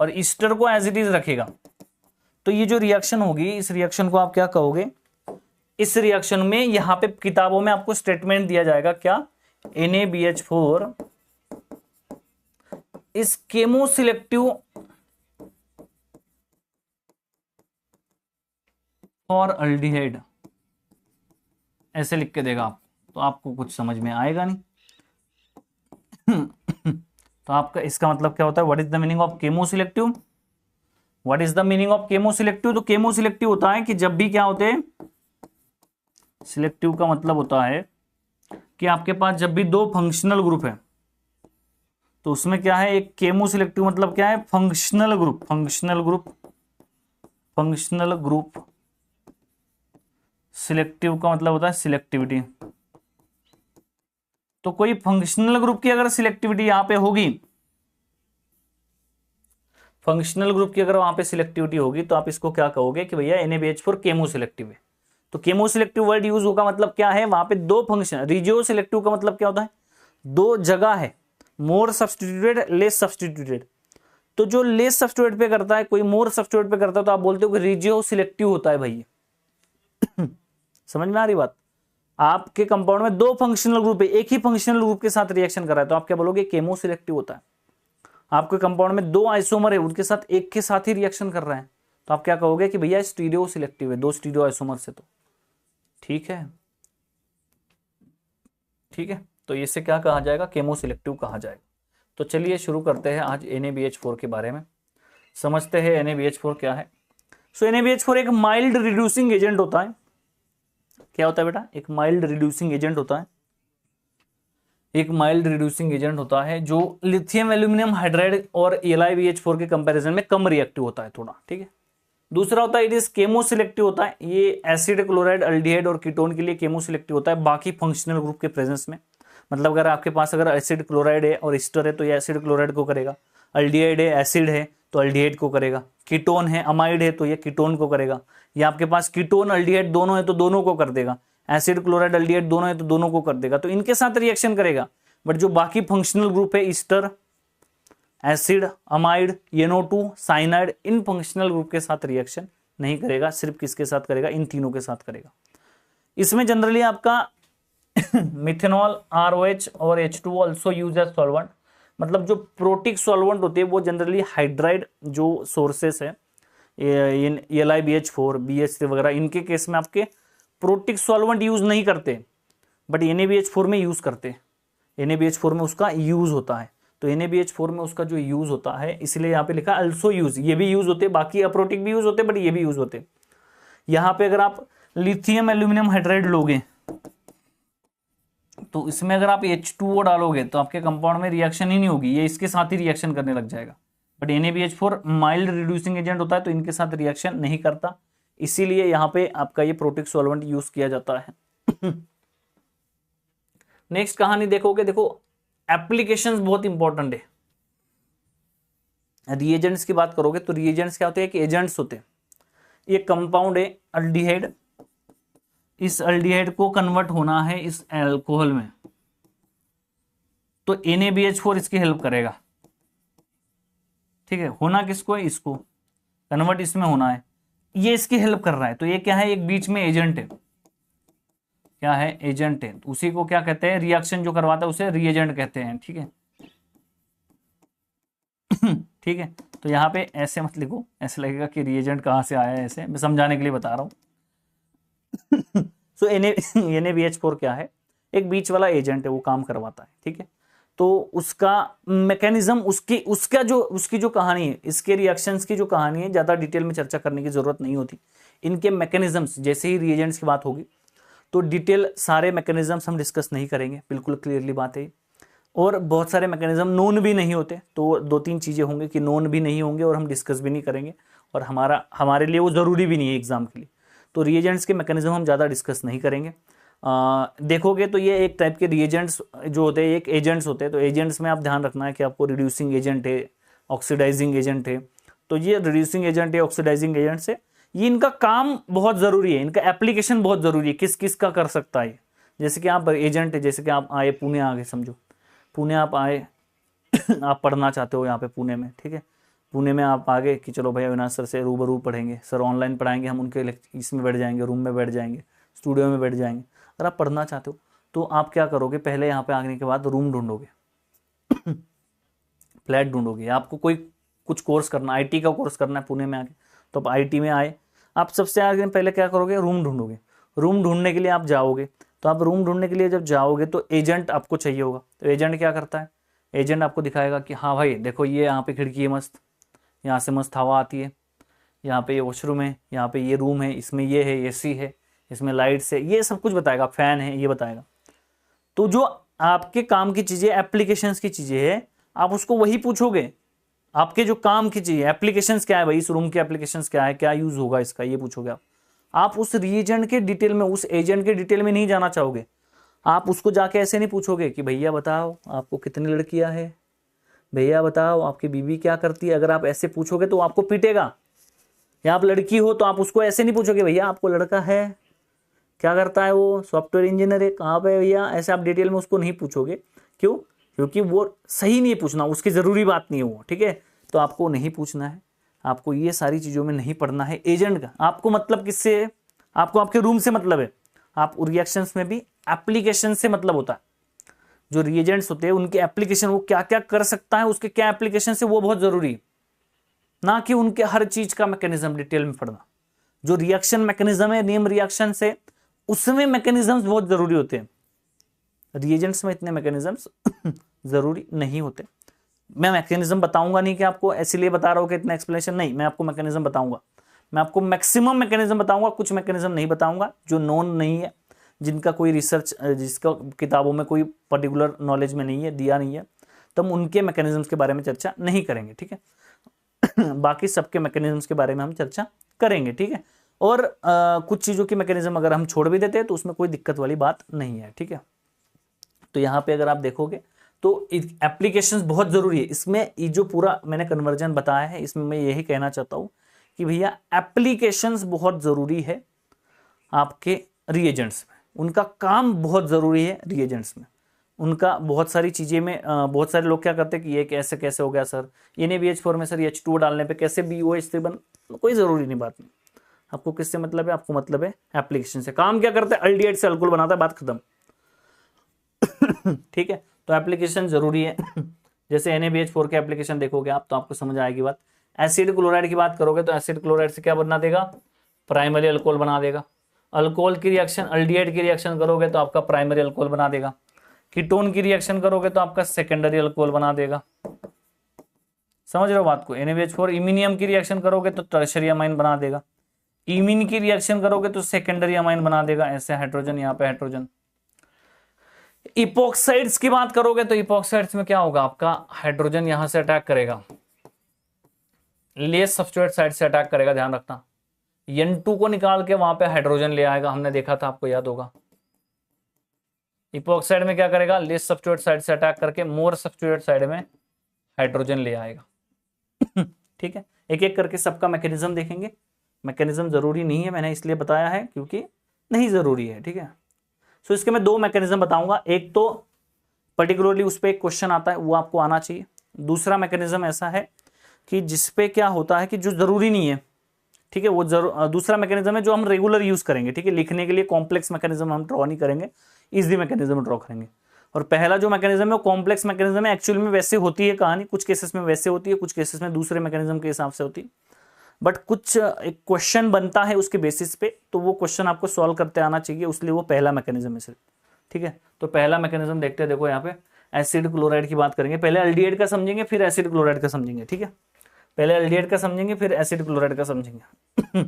S1: और ईस्टर को एज इट इज रखेगा। तो ये जो रिएक्शन होगी, इस रिएक्शन को आप क्या कहोगे, इस रिएक्शन में यहां पे किताबों में आपको स्टेटमेंट दिया जाएगा, क्या, NaBH4 इस केमोसिलेक्टिव और अल्डिहाइड, ऐसे लिख के देगा आप, तो आपको कुछ समझ में आएगा नहीं तो आपका इसका मतलब क्या होता है, what is the meaning of chemoselective, what is the meaning of chemoselective. तो केमोसिलेक्टिव होता है कि जब भी क्या होते हैं, सिलेक्टिव का मतलब होता है कि आपके पास जब भी दो फंक्शनल ग्रुप है तो उसमें क्या है, एक केमोसिलेक्टिव मतलब क्या है, फंक्शनल ग्रुप। सिलेक्टिव का मतलब होता है सिलेक्टिविटी। तो कोई फंक्शनल ग्रुप की अगर सिलेक्टिविटी यहां पे होगी, फंक्शनल ग्रुप की अगर वहां पे सिलेक्टिविटी होगी, तो आप इसको क्या कहोगे कि भैया NaBH4 केमोसिलेक्टिव है। तो केमोसिलेक्टिव वर्ड यूज होगा, मतलब क्या है, वहां पे दो फंक्शन। रिजियो सिलेक्टिव का मतलब क्या होता है, दो जगह है, मोर सब्सटीट्यूटेड, लेस सब्सटीट्यूटेड। तो जो लेस सब्स्टिट्यूट पे करता है, कोई मोर सब्स्टिट्यूट पे करता है, तो आप बोलते हो कि रिजियो सिलेक्टिव होता है भाई। समझ में आ रही बात? आपके कंपाउंड में दो फंक्शनल ग्रुप है, एक ही फंक्शनल ग्रुप के साथ रिएक्शन कर रहा है, तो आप क्या बोलोगे? केमो सिलेक्टिव होता है। आपके कंपाउंड में दो आइसोमर है, उनके साथ एक के साथ ही रिएक्शन कर रहे हैं, तो आप क्या कहोगे? कि भैया स्टीरियो सिलेक्टिव है, दो स्टीरियो आइसोमर से। तो ठीक है, ठीक है, तो इससे क्या कहा जाएगा? केमो सिलेक्टिव कहा जाएगा। तो चलिए शुरू करते हैं आज NaBH4 के बारे में, समझते हैं NaBH4 क्या है। सो NaBH4 एक माइल्ड रिड्यूसिंग एजेंट होता है। क्या होता है बेटा? एक माइल्ड रिड्यूसिंग एजेंट होता है। एक माइल्ड रिड्यूसिंग एजेंट होता है जो लिथियम एल्यूमिनियम हाइड्राइड और LiBH4 के कंपैरिजन में कम रिएक्टिव होता है थोड़ा, ठीक है। दूसरा होता है इट इज केमो सिलेक्टिव होता है। ये एसिड, क्लोराइड, अल्डिहाइड और कीटोन के लिए केमो सिलेक्टिव होता है बाकी फंक्शनल ग्रुप के प्रेजेंस में। मतलब अगर आपके पास अगर एसिड, क्लोराइड है और एस्टर है तो ये एसिड क्लोराइड को करेगा, अल्डिहाइड है, एसिड है तो अल्डिहाइड को करेगा, कीटोन है, अमाइड है तो ये कीटोन को करेगा, या आपके पास कीटोन अल्डिहाइड दोनों है तो दोनों को कर देगा, एसिड, क्लोराइड, अल्डिहाइड दोनों है तो दोनों को कर देगा, तो इनके साथ रिएक्शन करेगा। बट जो बाकी फंक्शनल ग्रुप है Easter, acid, amide, NO2, cyanide, इन फंक्शनल ग्रुप के साथ रिएक्शन नहीं करेगा, सिर्फ किसके साथ करेगा? इन तीनों के साथ करेगा। इसमें जनरली आपका मिथेनॉल, ROH और H2O also use as solvent. मतलब जो प्रोटिक सॉल्वेंट होते हैं वो जनरली हाइड्राइड जो सोर्सेस है, LiBH4, BH3 वगैरह, इनके केस में आपके प्रोटिक सॉल्वेंट यूज नहीं करते, बट NaBH4 में यूज करते हैं। NaBH4 में उसका यूज होता है, तो NaBH4 में उसका जो यूज होता है, इसलिए यहाँ पे लिखा अल्सो यूज, ये भी यूज होते, बाकी अप्रोटिक भी यूज होते, बट ये भी यूज होते। यहाँ पे अगर आप लिथियम एल्यूमिनियम हाइड्राइड लोगे तो इसमें अगर आप H2O डालोगे तो आपके कंपाउंड में रिएक्शन ही नहीं होगी, ये इसके साथ ही रिएक्शन करने लग जाएगा। But NaBH4 mild reducing agent होता है तो इनके साथ रिएक्शन नहीं करता, इसीलिए यहाँ पे आपका ये प्रोटिक सॉल्वेंट यूज किया जाता है। नेक्स्ट कहानी देखोगे, देखो एप्लीकेशंस बहुत इंपॉर्टेंट है। रिएजेंट्स की बात करोगे तो रिएजेंट्स क्या होते हैं? कि एजेंट्स होते हैं। ये कंपाउंड है अल्डिहाइड, इस अल्डिहाइड को कन्वर्ट होना है इस अल्कोहल में, तो NaBH4 इसकी हेल्प करेगा, ठीक है। होना किसको है? इसको कन्वर्ट इसमें होना है, ये इसकी हेल्प कर रहा है, तो ये क्या है? एक बीच में एजेंट है। क्या है? एजेंट है। उसी को क्या कहते हैं? रिएक्शन जो करवाता है उसे रिएजेंट कहते हैं, ठीक है। ठीक है, तो यहाँ पे ऐसे मत लिखो, ऐसे लगेगा कि रिएजेंट कहाँ से आया है, ऐसे मैं समझाने के लिए बता रहा हूँ। सो NaBH4 क्या है? एक बीच वाला एजेंट है, वो काम करवाता है, ठीक है। तो उसका मैकेनिज्म, उसकी जो कहानी है, इसके रिएक्शंस की जो कहानी है, ज्यादा डिटेल में चर्चा करने की जरूरत नहीं होती। इनके मैकेनिज्म्स, जैसे ही रिएजेंट्स की बात होगी तो डिटेल सारे मैकेनिज्म्स हम डिस्कस नहीं करेंगे, बिल्कुल क्लियरली बात है। और बहुत सारे मैकेनिज्म नोन भी नहीं होते, तो दो तीन चीजें होंगी कि नोन भी नहीं होंगे और हम डिस्कस भी नहीं करेंगे, और हमारे लिए वो जरूरी भी नहीं है एग्जाम के लिए। तो रिएजेंट्स के मैकेनिज्म हम ज़्यादा डिस्कस नहीं करेंगे। देखोगे तो ये एक टाइप के रिएजेंट्स जो होते हैं, एक एजेंट्स होते हैं। तो एजेंट्स में आप ध्यान रखना है कि आपको रिड्यूसिंग एजेंट है, ऑक्सीडाइजिंग एजेंट है। तो ये रिड्यूसिंग एजेंट है, ऑक्सीडाइजिंग एजेंट्स है, ये इनका काम बहुत ज़रूरी है, इनका एप्लीकेशन बहुत ज़रूरी है, किस किस का कर सकता है। जैसे कि आप एजेंट है, जैसे कि आप आए पुणे, आगे समझो पुणे आप आए, आप पढ़ना चाहते हो यहाँ पे पुणे में, ठीक है। पुणे में आप आगे कि चलो भैया अविनाश सर से रूबरू पढ़ेंगे, सर ऑनलाइन पढ़ाएंगे, हम उनके इसमें बैठ जाएंगे, रूम में बैठ जाएंगे, स्टूडियो में बैठ जाएंगे। अगर आप पढ़ना चाहते हो तो आप क्या करोगे? पहले यहाँ पे आने के बाद रूम ढूंढोगे, फ्लैट ढूंढोगे। आपको कोई कुछ कोर्स करना, IT का कोर्स करना है पुणे में आके, तो आप IT में आए, आप सबसे आगे पहले क्या करोगे? रूम ढूंढोगे। रूम ढूंढने के लिए आप जाओगे, तो आप रूम ढूंढने के लिए जब जाओगे तो एजेंट आपको चाहिए होगा। तो एजेंट क्या करता है? एजेंट आपको दिखाएगा कि हाँ भाई देखो ये यहाँ पे खिड़की है मस्त, यहाँ से मस्त हवा आती है, यहाँ पे ये वॉशरूम है, यहाँ पे ये रूम है, इसमें ये है, AC है, इसमें लाइट्स है, ये सब कुछ बताएगा, फैन है, ये बताएगा। तो जो आपके काम की चीज़ें, एप्लीकेशंस की चीज़ें है, आप उसको वही पूछोगे। आपके जो काम की चीज़ें, एप्लीकेशंस क्या है भाई, इस रूम के एप्लीकेशंस क्या है, क्या यूज़ होगा इसका, ये पूछोगे आप उस रिएजेंट के डिटेल में, उस एजेंट के डिटेल में नहीं जाना चाहोगे। आप उसको जाके ऐसे नहीं पूछोगे कि भैया बताओ आपको कितनी लड़कियां हैं, भैया बताओ आपकी बीवी क्या करती है। अगर आप ऐसे पूछोगे तो आपको पीटेगा। या आप लड़की हो तो आप उसको ऐसे नहीं पूछोगे भैया आपको लड़का है, क्या करता है वो, सॉफ्टवेयर इंजीनियर है, कहाँ पे भैया, ऐसे आप डिटेल में उसको नहीं पूछोगे। क्यों? क्योंकि वो सही नहीं है पूछना, उसकी ज़रूरी बात नहीं है वो, ठीक है। तो आपको नहीं पूछना है, आपको ये सारी चीज़ों में नहीं पढ़ना है। एजेंट का आपको मतलब किससे है, आपको आपके रूम से मतलब है। आप रिएक्शंस में भी एप्लीकेशन से मतलब होता है। जो रिएजेंट्स होते हैं उनके एप्लीकेशन, वो क्या क्या कर सकता है, उसके क्या एप्लीकेशन से, वो बहुत जरूरी है, ना कि उनके हर चीज का मैकेनिज्म डिटेल में पढ़ना। जो रिएक्शन मैकेनिज्म है नेम रिएक्शन से, उसमें मैकेनिज्म्स बहुत जरूरी होते हैं। रिएजेंट्स में इतने मैकेनिज्म्स जरूरी नहीं होते। मैं मैकेनिज्म बताऊंगा नहीं कि आपको इसीलिए बता रहा हूं कि इतना एक्सप्लेनेशन नहीं, मैं आपको मैकेनिज्म बताऊंगा। मैं आपको मैक्सिमम मैकेनिज्म बताऊंगा, कुछ मैकेनिज्म नहीं बताऊंगा जो नॉन नहीं है, जिनका कोई रिसर्च, जिसका किताबों में कोई पर्टिकुलर नॉलेज में नहीं है, दिया नहीं है, तो हम उनके मैकेनिज्म्स के बारे में चर्चा नहीं करेंगे, ठीक है। बाकी सबके मैकेनिज्म्स के बारे में हम चर्चा करेंगे, ठीक है। और कुछ चीज़ों की मैकेनिज्म अगर हम छोड़ भी देते हैं तो उसमें कोई दिक्कत वाली बात नहीं है, ठीक है। तो यहाँ पे अगर आप देखोगे तो एप्लीकेशंस बहुत जरूरी है। इसमें ये जो पूरा मैंने कन्वर्जन बताया है, इसमें मैं यही कहना चाहता हूँ कि भैया एप्लीकेशंस बहुत जरूरी है आपके रिएजेंट्स में, उनका काम बहुत जरूरी है रिएजेंट्स में। उनका बहुत सारी चीजें में बहुत सारे लोग क्या करते हैं कि ये कैसे कैसे हो गया सर, NaBH4 में सर H2 डालने पे कैसे BOH3 बन, कोई जरूरी नहीं, बात नहीं। आपको किससे मतलब है, आपको मतलब है एप्लीकेशन से। काम क्या करता है, अल्डिहाइड से अल्कोहल बनाता है, बात खत्म। ठीक है, तो एप्लीकेशन जरूरी है। जैसे NaBH4 के एप्लीकेशन देखोगे आप तो आपको समझ आएगी बात। एसिड क्लोराइड की बात करोगे तो एसिड क्लोराइड से क्या बना देगा, प्राइमरी अल्कोहल बना देगा। अल्कोहल की रिएक्शन, अल्डिहाइड की रिएक्शन करोगे तो आपका प्राइमरी अल्कोहल बना देगा। कीटोन की रिएक्शन करोगे तो आपका सेकेंडरी अल्कोहल बना देगा। समझ रहे हो बात को। NaBH4 इमिनियम की रिएक्शन करोगे तो टर्शरी अमाइन बना देगा। इमिन की रिएक्शन करोगे तो सेकेंडरी अमाइन बना देगा, ऐसे हाइड्रोजन, यहाँ पे हाइड्रोजन। इपोक्साइड्स की बात करोगे तो इपोक्साइड्स में क्या होगा, आपका हाइड्रोजन यहां से अटैक करेगा, लेस सब्स्टिट्यूट साइड से अटैक करेगा, ध्यान रखना। N2 को निकाल के वहां पे हाइड्रोजन ले आएगा, हमने देखा था, आपको याद होगा। इपोक्साइड में क्या करेगा, लेस सब्स्टिट्यूट साइड से अटैक करके मोर सब्स्टिट्यूट साइड में हाइड्रोजन ले आएगा। ठीक है, एक एक करके सबका मैकेनिज्म देखेंगे। मैकेनिज्म जरूरी नहीं है, मैंने इसलिए बताया है क्योंकि नहीं जरूरी है, ठीक है। सो इसके मैं दो मैकेनिज्म बताऊंगा। एक तो पर्टिकुलरली उस पर एक क्वेश्चन आता है, वो आपको आना चाहिए। दूसरा मैकेनिज्म ऐसा है कि जिसपे क्या होता है कि जो जरूरी नहीं है, ठीक है, वो दूसरा मैकेनिज्म है जो हम रेगुलर यूज करेंगे, ठीक है। लिखने के लिए कॉम्प्लेक्स मैकेनिज्म हम ड्रॉ नहीं करेंगे, इजी मैकेनिज्म ड्रॉ करेंगे। और पहला जो मैकेनिज्म है वो कॉम्प्लेक्स मैकेनिज्म है, एक्चुअल में वैसे होती है कहानी, कुछ केसेस में वैसे होती है, कुछ केसेस में दूसरे मैकेनिज्म के हिसाब से होती है। बट कुछ एक क्वेश्चन बनता है उसके बेसिस पे, तो वो क्वेश्चन आपको सॉल्व करते आना चाहिए, इसलिए वो पहला मैकेनिज्म है सिर्फ, ठीक है। तो पहला मैकेनिज्म देखते हैं, देखो यहाँ पे एसिड क्लोराइड की बात करेंगे। पहले अल्डिहाइड का समझेंगे, फिर एसिड क्लोराइड का समझेंगे, ठीक है। पहले अल्डिहाइड का समझेंगे, फिर एसिड क्लोराइड का समझेंगे।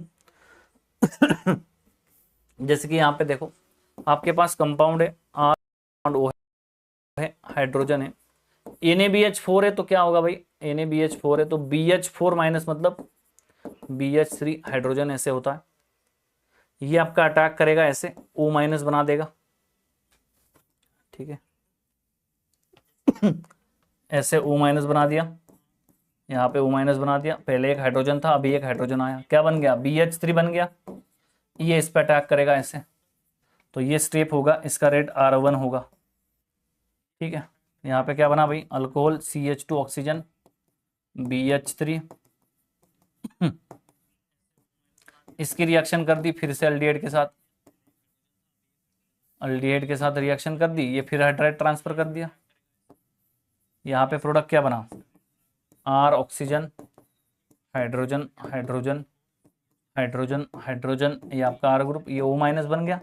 S1: जैसे कि यहाँ पे देखो, आपके पास कंपाउंड है R है, हाइड्रोजन है, NaBH4 है, तो क्या होगा भाई, NaBH4 है तो BH4 माइनस मतलब BH3 हाइड्रोजन ऐसे होता है। ये आपका अटैक करेगा, ऐसे O माइनस बना देगा, ठीक है। ऐसे O माइनस बना दिया, यहाँ पे O माइनस बना दिया। पहले एक हाइड्रोजन था, अभी एक हाइड्रोजन आया, क्या बन गया, BH3 बन गया। ये इस पे अटैक करेगा ऐसे, तो ये स्टेप होगा, इसका रेट R1 होगा, ठीक है। यहाँ पे क्या बना भाई, अल्कोहल CH2 ऑक्सीजन BH3, इसकी रिएक्शन कर दी फिर से अल्डिहाइड के साथ, अल्डिहाइड के साथ रिएक्शन कर दी, ये फिर हाइड्राइड ट्रांसफर कर दिया। यहाँ पे प्रोडक्ट क्या बना, R oxygen hydrogen hydrogen hydrogen hydrogen, ये आपका R ग्रुप, ये O माइनस बन गया।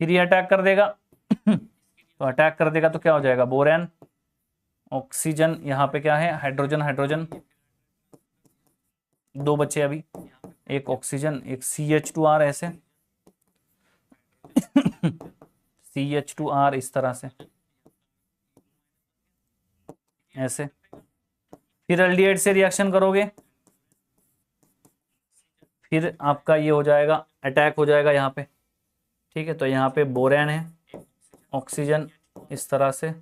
S1: फिर ये अटैक कर देगा। तो अटैक कर देगा तो क्या हो जाएगा, बोरेन ऑक्सीजन, यहाँ पे क्या है, हाइड्रोजन हाइड्रोजन, दो बचे अभी, एक ऑक्सीजन एक CH2R, ऐसे CH2R इस तरह से, ऐसे। फिर अल्डिहाइड से रिएक्शन करोगे, फिर आपका ये हो जाएगा, अटैक हो जाएगा यहाँ पे, ठीक है। तो यहाँ पे बोरेन है, ऑक्सीजन इस तरह से,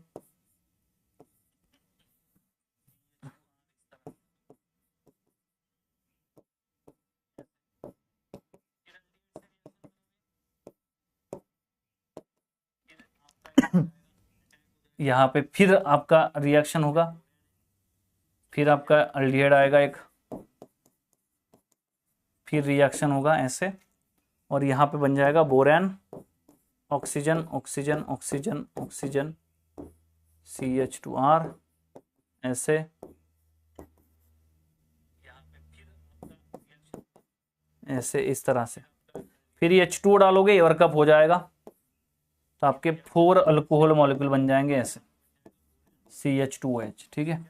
S1: यहाँ पे फिर आपका रिएक्शन होगा, फिर आपका अल्डिहाइड आएगा एक, फिर रिएक्शन होगा ऐसे, और यहाँ पे बन जाएगा borane, oxygen oxygen oxygen oxygen, CH2R ऐसे, ऐसे इस तरह से। फिर ये H2O डालोगे, वर्कअप हो जाएगा, तो आपके 4 अल्कोहल मॉलिक्यूल बन जाएंगे ऐसे, CH2OH। ठीक है,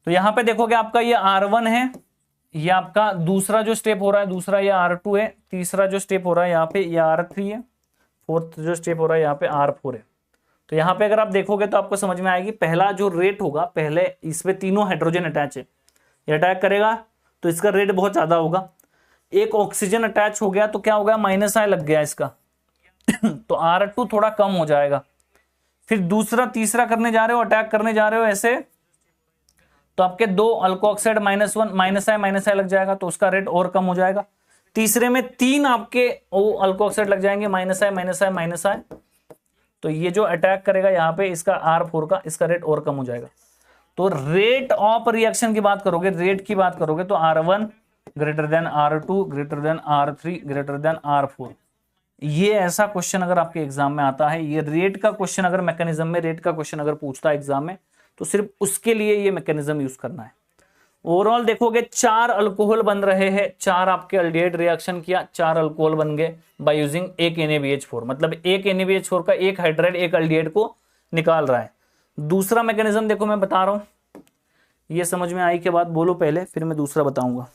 S1: तो यहां पे देखोगे आपका ये R1 है, ये आपका दूसरा जो स्टेप हो रहा है, दूसरा ये R2 है, तीसरा जो स्टेप हो रहा है यहाँ पे ये R3 है, फोर्थ जो स्टेप हो रहा है यहाँ पे R4 है। तो यहाँ पे अगर आप देखोगे तो आपको समझ में आएगी, पहला जो रेट होगा, पहले इसमें तीनों हाइड्रोजन अटैच है, ये अटैक करेगा तो इसका रेट बहुत ज्यादा होगा। एक ऑक्सीजन अटैच हो गया तो क्या हो गया, -I लग गया इसका तो R2 थोड़ा कम हो जाएगा। फिर दूसरा तीसरा करने जा रहे हो, अटैक करने जा रहे हो ऐसे, तो आपके 2 अल्को ऑक्साइड -1 -I लग जाएगा, तो उसका रेट और कम हो जाएगा। तीसरे में 3 आपके अल्को ऑक्साइड लग जाएंगे, -I, तो ये जो अटैक करेगा यहाँ पे इसका R4 का, इसका रेट और कम हो जाएगा। तो रेट ऑफ रिएक्शन की बात करोगे, रेट की बात करोगे तो R1 greater than R2 greater than R3 greater than R4। ये ऐसा क्वेश्चन अगर आपके एग्जाम में आता है, ये रेट का क्वेश्चन अगर मैकेनिज्म में रेट का क्वेश्चन अगर पूछता है एग्जाम में, तो सिर्फ उसके लिए ये मैकेनिज्म यूज करना है। ओवरऑल देखोगे 4 अल्कोहल बन रहे हैं, 4 आपके अल्डिहाइड रिएक्शन किया, 4 अल्कोहल बन गए बाय यूजिंग एक NaBH4, मतलब एक NaBH4 का एक हाइड्राइड एक अल्डिहाइड को निकाल रहा है। दूसरा मैकेनिज्म देखो मैं बता रहा हूं, ये समझ में आई के बाद बोलो पहले, फिर मैं दूसरा बताऊंगा।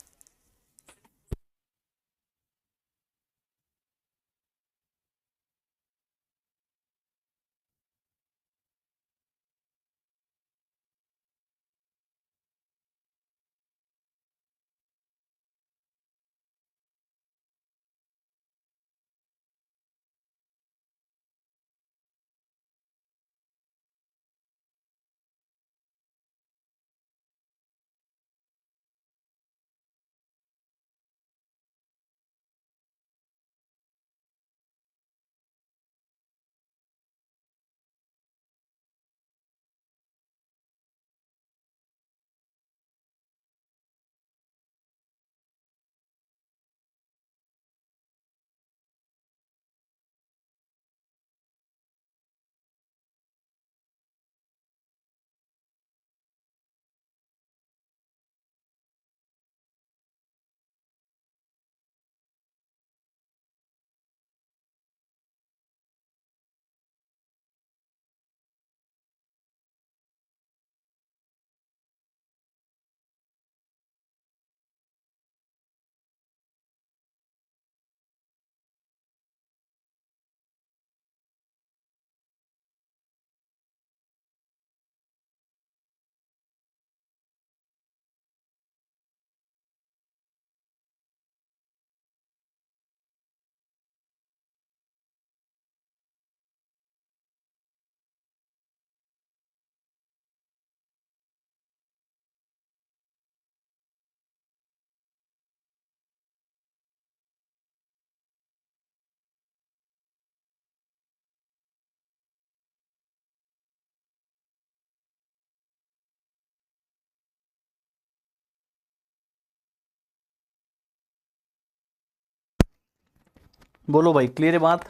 S1: बोलो भाई, क्लियर है बात?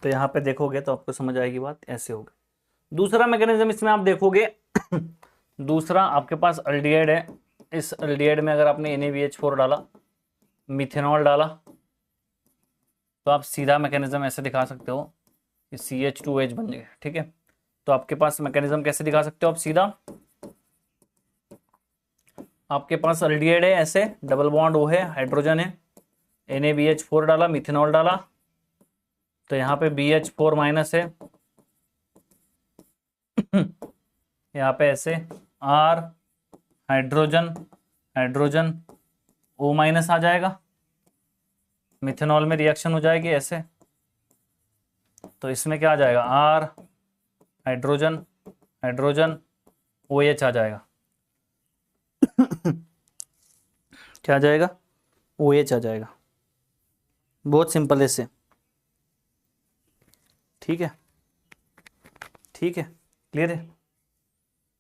S1: तो यहाँ पे देखोगे तो आपको समझ आएगी बात, ऐसे होगा। दूसरा मैकेनिज्म इसमें आप देखोगे दूसरा आपके पास अल्डिहाइड है, इस अल्डिहाइड में अगर आपने NaBH4 डाला, मिथेनॉल डाला, तो आप सीधा मैकेनिज्म ऐसे दिखा सकते हो कि CH2H बन जाएगा। ठीक है, तो आपके पास मैकेनिज्म कैसे दिखा सकते हो आप सीधा, आपके पास अल्डिहाइड है ऐसे, डबल बॉन्ड O है, हाइड्रोजन है, NaBH4 डाला, मिथेनॉल डाला, तो यहाँ पे BH4 माइनस है यहाँ पे ऐसे R hydrogen hydrogen O minus आ जाएगा, मिथेनॉल में रिएक्शन हो जाएगी ऐसे, तो इसमें क्या आ जाएगा, R हाइड्रोजन हाइड्रोजन OH आ जाएगा क्या आ जाएगा, OH आ जाएगा। बहुत सिंपल है इससे। ठीक है, ठीक है, क्लियर है।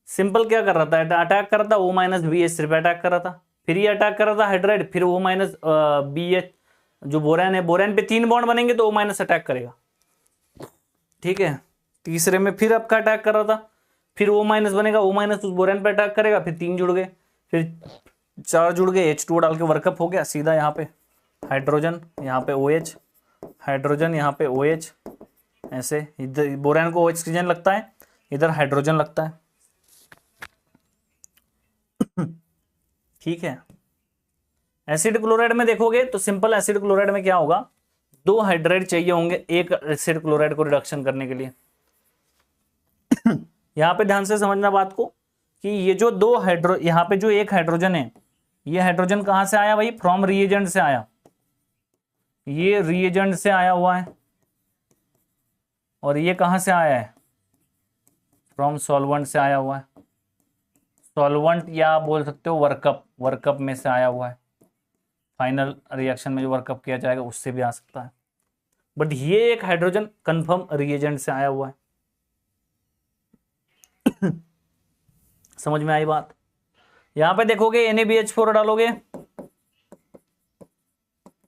S1: सिंपल क्या कर रहा था, अटैक कर रहा था, O माइनस बी एच सिर्फ अटैक कर रहा था, फिर ये अटैक कर रहा था हाइड्राइड, फिर O माइनस बी एच जो बोरैन है, बोरैन पे 3 बॉन्ड बनेंगे तो O माइनस अटैक करेगा। ठीक है, तीसरे में फिर आपका अटैक कर रहा था, फिर O माइनस बनेगा, O माइनस उस बोरैन पे अटैक करेगा, फिर 3 जुड़ गए, फिर 4 जुड़ गए, H2O डाल के वर्कअप हो गया सीधा, यहाँ पे हाइड्रोजन, यहाँ पे OH, हाइड्रोजन, यहाँ पे OH, ऐसे इधर बोरैन को ऑक्सीजन लगता है, इधर हाइड्रोजन लगता है। ठीक है, एसिड क्लोराइड में देखोगे तो सिंपल एसिड क्लोराइड में क्या होगा, 2 हाइड्राइड चाहिए होंगे एक एसिड क्लोराइड को रिडक्शन करने के लिए। यहां पे ध्यान से समझना बात को कि ये जो 2 हाइड्रो, यहां पे जो एक हाइड्रोजन है, ये हाइड्रोजन कहां से आया भाई, फ्रॉम रिएजेंट से आया, ये रिएजेंट से आया हुआ है, और ये कहां से आया है, फ्रॉम सॉल्वेंट से आया हुआ है। सॉल्वेंट या बोल सकते हो वर्कअप, वर्कअप में से आया हुआ है, फाइनल रिएक्शन में जो वर्कअप किया जाएगा उससे भी आ सकता है, बट ये एक हाइड्रोजन कंफर्म रिएजेंट से आया हुआ है। समझ में आई बात। यहां पे देखोगे NaBH4 डालोगे,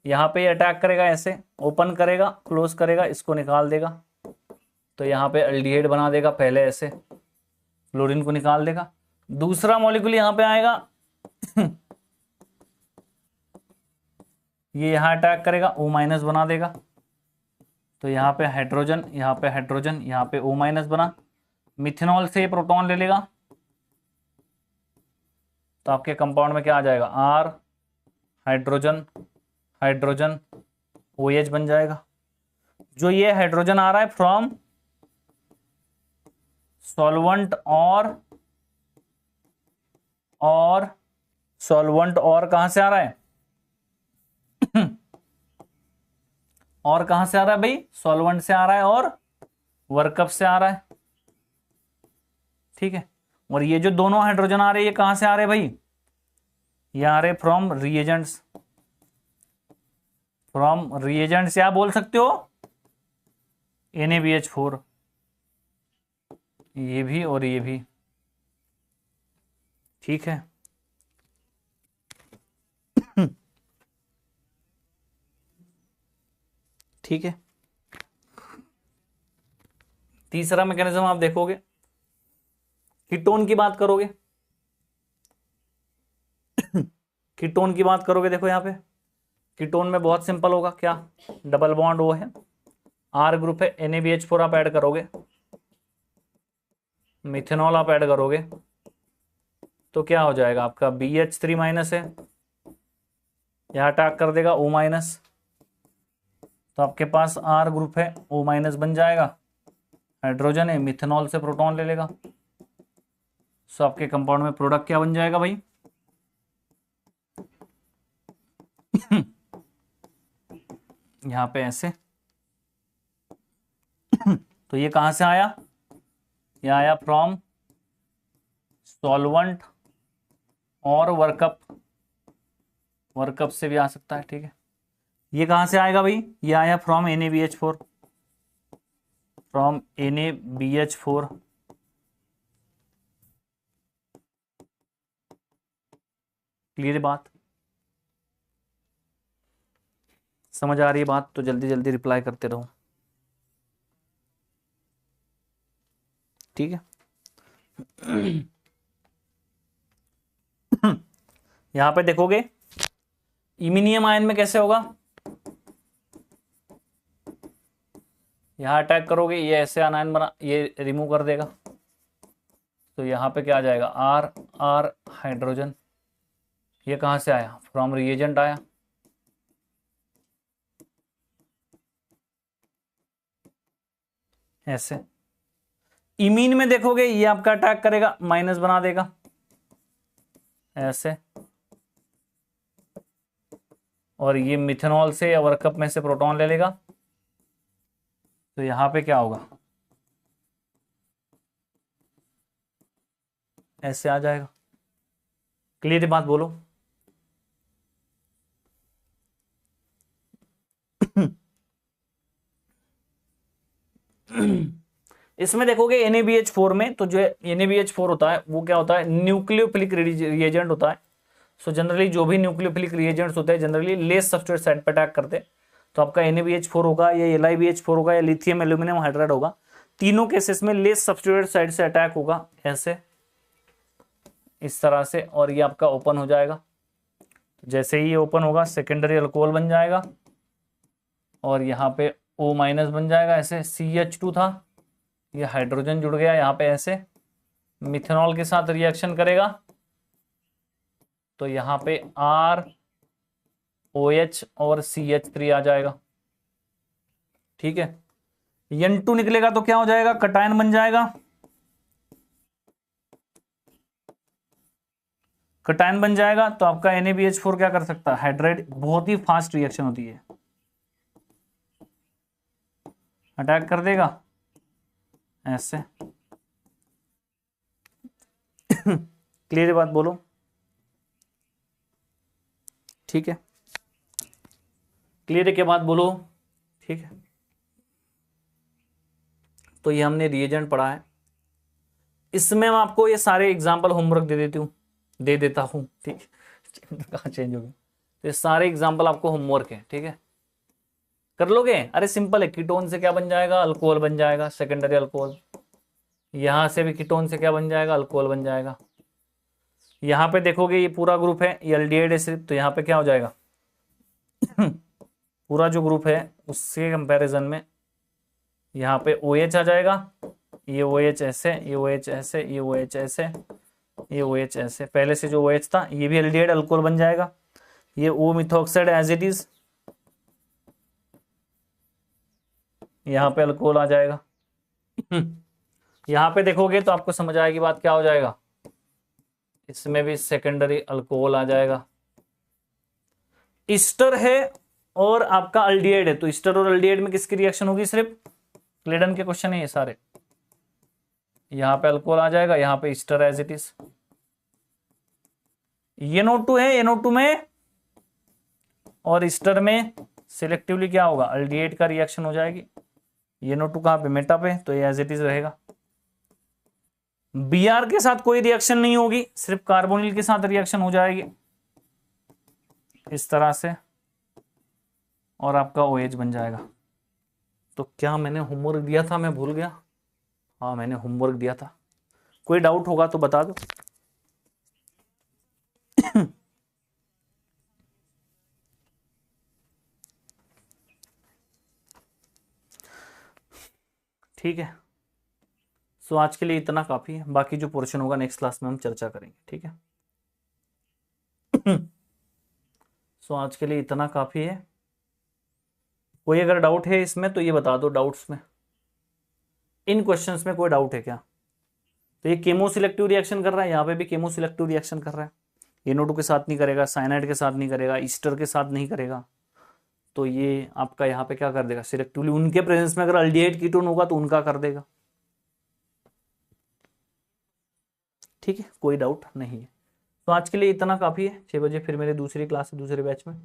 S1: यहां पे अटैक करेगा, ऐसे ओपन करेगा, क्लोज करेगा, इसको निकाल देगा, तो यहां पे अल्डिहाइड बना देगा पहले, ऐसे फ्लोरीन को निकाल देगा। दूसरा मॉलिक्यूल यहां पे आएगा, ये यहां अटैक करेगा, O माइनस बना देगा, तो यहाँ पे हाइड्रोजन, यहाँ पे हाइड्रोजन, यहाँ पे O माइनस बना, मिथेनॉल से प्रोटॉन ले लेगा, तो आपके कंपाउंड में क्या आ जाएगा, R हाइड्रोजन हाइड्रोजन OH बन जाएगा। जो ये हाइड्रोजन आ रहा है फ्रॉम सॉल्वेंट और सॉल्वेंट, और कहां से आ रहा है और कहां से आ रहा है भाई, सॉल्वेंट से आ रहा है और वर्कअप से आ रहा है। ठीक है, और ये जो दोनों हाइड्रोजन आ रहे हैं ये कहां से आ रहे हैं भाई, ये आ रहे फ्रॉम रिएजेंट्स, फ्रॉम रिएजेंट्स, या बोल सकते हो NaBH4, ये भी और ये भी। ठीक है, ठीक है। तीसरा मैकेनिज्म आप देखोगे, कीटोन की बात करोगे, कीटोन की बात करोगे, देखो यहां पे कीटोन में बहुत सिंपल होगा, क्या, डबल बॉन्ड वो है, R ग्रुप है, NaBH4 आप ऐड करोगे, मिथेनॉल आप ऐड करोगे, तो क्या हो जाएगा आपका BH3 माइनस है, यह अटैक कर देगा O माइनस, तो आपके पास R ग्रुप है, O माइनस बन जाएगा, हाइड्रोजन है, मिथेनॉल से प्रोटॉन ले लेगा, सो आपके कंपाउंड में प्रोडक्ट क्या बन जाएगा भाई यहां पे ऐसे तो ये कहां से आया, ये आया फ्रॉम सॉल्वेंट और वर्कअप, वर्कअप से भी आ सकता है। ठीक है, ये कहां से आएगा भाई, ये आया from NaBH4, from NaBH4। Clear बात, समझ आ रही है बात, तो जल्दी जल्दी रिप्लाई करते रहो। ठीक है, यहां पे देखोगे इमिनियम आयन में कैसे होगा, यहां अटैक करोगे, ये ऐसे आयन बना, ये रिमूव कर देगा, तो यहां पे क्या आ जाएगा, R हाइड्रोजन, ये कहां से आया, फ्रॉम रिएजेंट आया, ऐसे। इमीन में देखोगे ये आपका अटैक करेगा, माइनस बना देगा, ऐसे, और ये मिथेनॉल से या वर्कअप में से प्रोटॉन ले लेगा, तो यहां पे क्या होगा, ऐसे आ जाएगा। क्लियर बात बोलो, इसमें देखोगे NaBH4 में, तो जो NaBH4 होता है वो क्या होता है, न्यूक्लियोफिलिक रिएजेंट होता है। सो जनरली जो भी न्यूक्लियोफिलिक रिएजेंट्स होते हैं जनरली लेस सब्सट्रेट साइड पर अटैक करते हैं। तो आपका NaBH4 होगा या LiBH4 होगा या लिथियम एल्यूमिनियम हाइड्राइड होगा, तीनों केसेस में लेस सब्सट्रेट साइड से अटैक होगा ऐसे, इस तरह से, और ये आपका ओपन हो जाएगा। जैसे ही ये ओपन होगा सेकेंडरी अल्कोहल बन जाएगा और यहाँ पे O- बन जाएगा ऐसे, CH2 था, ये हाइड्रोजन जुड़ गया यहाँ पे ऐसे, मिथेनॉल के साथ रिएक्शन करेगा तो यहाँ पे ROH और CH3 आ जाएगा। ठीक है, N2 निकलेगा तो क्या हो जाएगा, कटायन बन जाएगा। कटायन बन जाएगा तो आपका NaBH4 क्या कर सकता है, हाइड्राइड, बहुत ही फास्ट रिएक्शन होती है, अटैक कर देगा ऐसे। क्लियर बात बोलो, ठीक है, क्लियर है क्या बात बोलो, ठीक है। तो ये हमने रिएजेंट पढ़ा है। इसमें मैं आपको ये सारे एग्जांपल होमवर्क दे देता हूं, ठीक है। कहाँ चेंज हो गया, तो ये सारे एग्जांपल आपको होमवर्क है, ठीक है, कर लोगे। अरे सिंपल है, कीटोन से क्या बन जाएगा, अल्कोहल बन जाएगा, सेकेंडरी अल्कोहल। यहां से भी कीटोन से क्या बन जाएगा, अल्कोहल बन जाएगा। यहां पे देखोगे ये पूरा ग्रुप है, ये एल्डिहाइड है सिर्फ, तो यहाँ पे क्या हो जाएगा, पूरा जो ग्रुप है उसके कंपैरिजन में यहाँ पे OH आ जाएगा, ये OH ऐसे, ये OH ऐसे, ये OH ऐसे, ये OH ऐसे, पहले से जो OH था ये भी एल्डिहाइड अल्कोहल बन जाएगा। ये O methoxide as it is, यहाँ पे अल्कोहल आ जाएगा। यहाँ पे देखोगे तो आपको समझ आएगी बात, क्या हो जाएगा, इसमें भी सेकेंडरी अल्कोहल आ जाएगा। ईस्टर है और आपका अल्डिहाइड है, तो ईस्टर और अल्डिहाइड में किसकी रिएक्शन होगी, सिर्फ क्लेडन के क्वेश्चन है ये सारे। यहाँ पे अल्कोहल आ जाएगा, यहाँ पे Easter as it is. NO2 है, NO2 में और ईस्टर में सिलेक्टिवली क्या होगा, अल्डिहाइड का रिएक्शन हो जाएगी। NO2 कहां पे, मेटा पे, तो ये एज इट इज रहेगा। Br के साथ कोई रिएक्शन नहीं होगी, सिर्फ कार्बोनिल के साथ रिएक्शन हो जाएगी इस तरह से, और आपका OH बन जाएगा। तो क्या मैंने होमवर्क दिया था, मैं भूल गया, हाँ मैंने होमवर्क दिया था, कोई डाउट होगा तो बता दो। ठीक है, सो आज के लिए इतना काफी है, बाकी जो पोर्शन होगा नेक्स्ट क्लास में हम चर्चा करेंगे, ठीक है। सो आज के लिए इतना काफी है। कोई अगर डाउट है इसमें तो ये बता दो, डाउट्स में, इन क्वेश्चंस में कोई डाउट है क्या। तो ये केमो सिलेक्टिव रिएक्शन कर रहा है, यहाँ पे भी केमो सिलेक्टिव रिएक्शन कर रहा है, NO2 के साथ नहीं करेगा, साइनाइड के साथ नहीं करेगा, ईस्टर के साथ नहीं करेगा, तो ये आपका यहाँ पे क्या कर देगा, सिलेक्टिवली उनके प्रेजेंस में अगर अल्डिहाइड कीटोन होगा तो उनका कर देगा। ठीक है, कोई डाउट नहीं है। तो आज के लिए इतना काफी है, 6 बजे फिर मेरी दूसरी क्लास है दूसरे बैच में।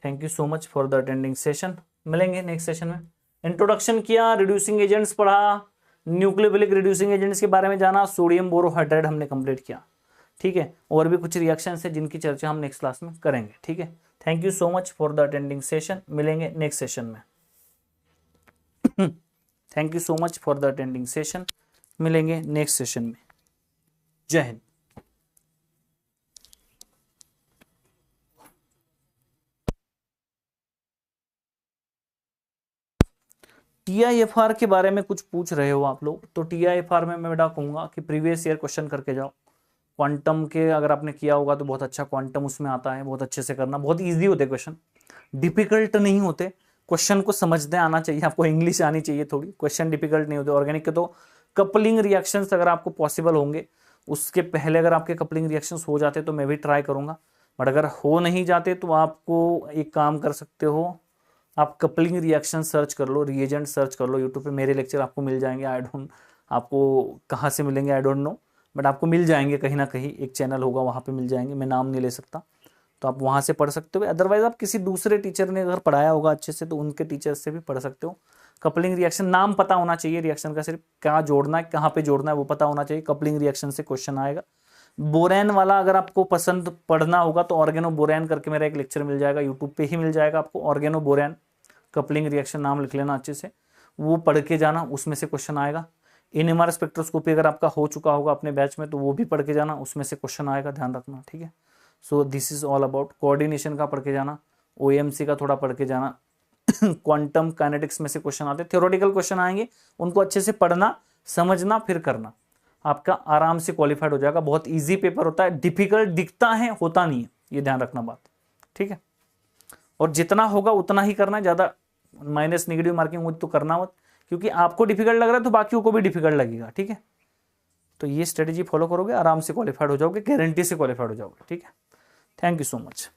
S1: Thank you so much for the attending session, मिलेंगे नेक्स्ट सेशन में। इंट्रोडक्शन किया, रिड्यूसिंग एजेंट्स पढ़ा, न्यूक्लियोफिलिक रिड्यूसिंग एजेंट्स के बारे में जाना, सोडियम बोरोहाइड्राइड हमने कंप्लीट किया, ठीक है। और भी कुछ रिएक्शंस है जिनकी चर्चा हम नेक्स्ट क्लास में करेंगे, ठीक है। Thank you so much for the attending session, मिलेंगे नेक्स्ट सेशन में। Thank you so much for the attending session, मिलेंगे नेक्स्ट सेशन में। जय हिंद। TIFR के बारे में कुछ पूछ रहे हो आप लोग, तो TIFR में मैं बेटा कहूंगा कि प्रीवियस ईयर क्वेश्चन करके जाओ। क्वांटम के अगर आपने किया होगा तो बहुत अच्छा क्वांटम उसमें आता है, बहुत अच्छे से करना, बहुत इजी होते क्वेश्चन, डिफिकल्ट नहीं होते। क्वेश्चन को समझने आना चाहिए आपको, इंग्लिश आनी चाहिए थोड़ी, क्वेश्चन डिफिकल्ट नहीं होते। ऑर्गेनिक के तो कपलिंग रिएक्शंस अगर आपको पॉसिबल होंगे, उसके पहले अगर आपके कपलिंग रिएक्शंस हो जाते तो मैं भी ट्राई करूंगा, बट अगर हो नहीं जाते तो आपको एक काम कर सकते हो, आप कपलिंग रिएक्शन सर्च कर लो, रिएजेंट सर्च कर लो यूट्यूब पे, मेरे लेक्चर आपको मिल जाएंगे। आई डोंट, आपको कहाँ से मिलेंगे आई डोंट नो, बट आपको मिल जाएंगे कहीं ना कहीं, एक चैनल होगा वहाँ पे मिल जाएंगे, मैं नाम नहीं ले सकता, तो आप वहाँ से पढ़ सकते हो। अदरवाइज आप किसी दूसरे टीचर ने अगर पढ़ाया होगा अच्छे से तो उनके टीचर से भी पढ़ सकते हो, कपलिंग रिएक्शन नाम पता होना चाहिए रिएक्शन का, सिर्फ कहाँ जोड़ना है कहाँ पे जोड़ना है वो पता होना चाहिए, कपलिंग रिएक्शन से क्वेश्चन आएगा। बोरेन वाला अगर आपको पसंद पढ़ना होगा तो ऑर्गेनो बोरेन करके मेरा एक लेक्चर मिल जाएगा, यूट्यूब पे ही मिल जाएगा आपको, ऑर्गेनो बोरेन कपलिंग रिएक्शन नाम लिख लेना अच्छे से, वो पढ़ के जाना, उसमें से क्वेश्चन आएगा। एनएमआर स्पेक्ट्रोस्कोपी अगर आपका हो चुका होगा अपने बैच में तो वो भी पढ़ के जाना, उसमें से क्वेश्चन आएगा, ध्यान रखना, ठीक है। So this is all about coordination का पढ़ के जाना, ओएमसी का थोड़ा पढ़ के जाना, क्वांटम काइनेटिक्स में से क्वेश्चन आते हैं, थ्योरेटिकल क्वेश्चन आएंगे, उनको अच्छे से पढ़ना समझना फिर करना, आपका आराम से क्वालिफाइड हो जाएगा। बहुत इजी पेपर होता है, डिफिकल्ट दिखता है होता नहीं है, ये ध्यान रखना बात, ठीक है। और जितना होगा उतना ही करना है, ज्यादा माइनस नेगेटिव मार्किंग तो करना मत, क्योंकि आपको डिफिकल्ट लग रहा है तो बाकियों को भी डिफिकल्ट लगेगा, ठीक है। तो ये स्ट्रेटेजी फॉलो करोगे आराम से क्वालिफाइड हो जाओगे, गारंटी से क्वालिफाइड हो जाओगे, ठीक है। Thank you so much.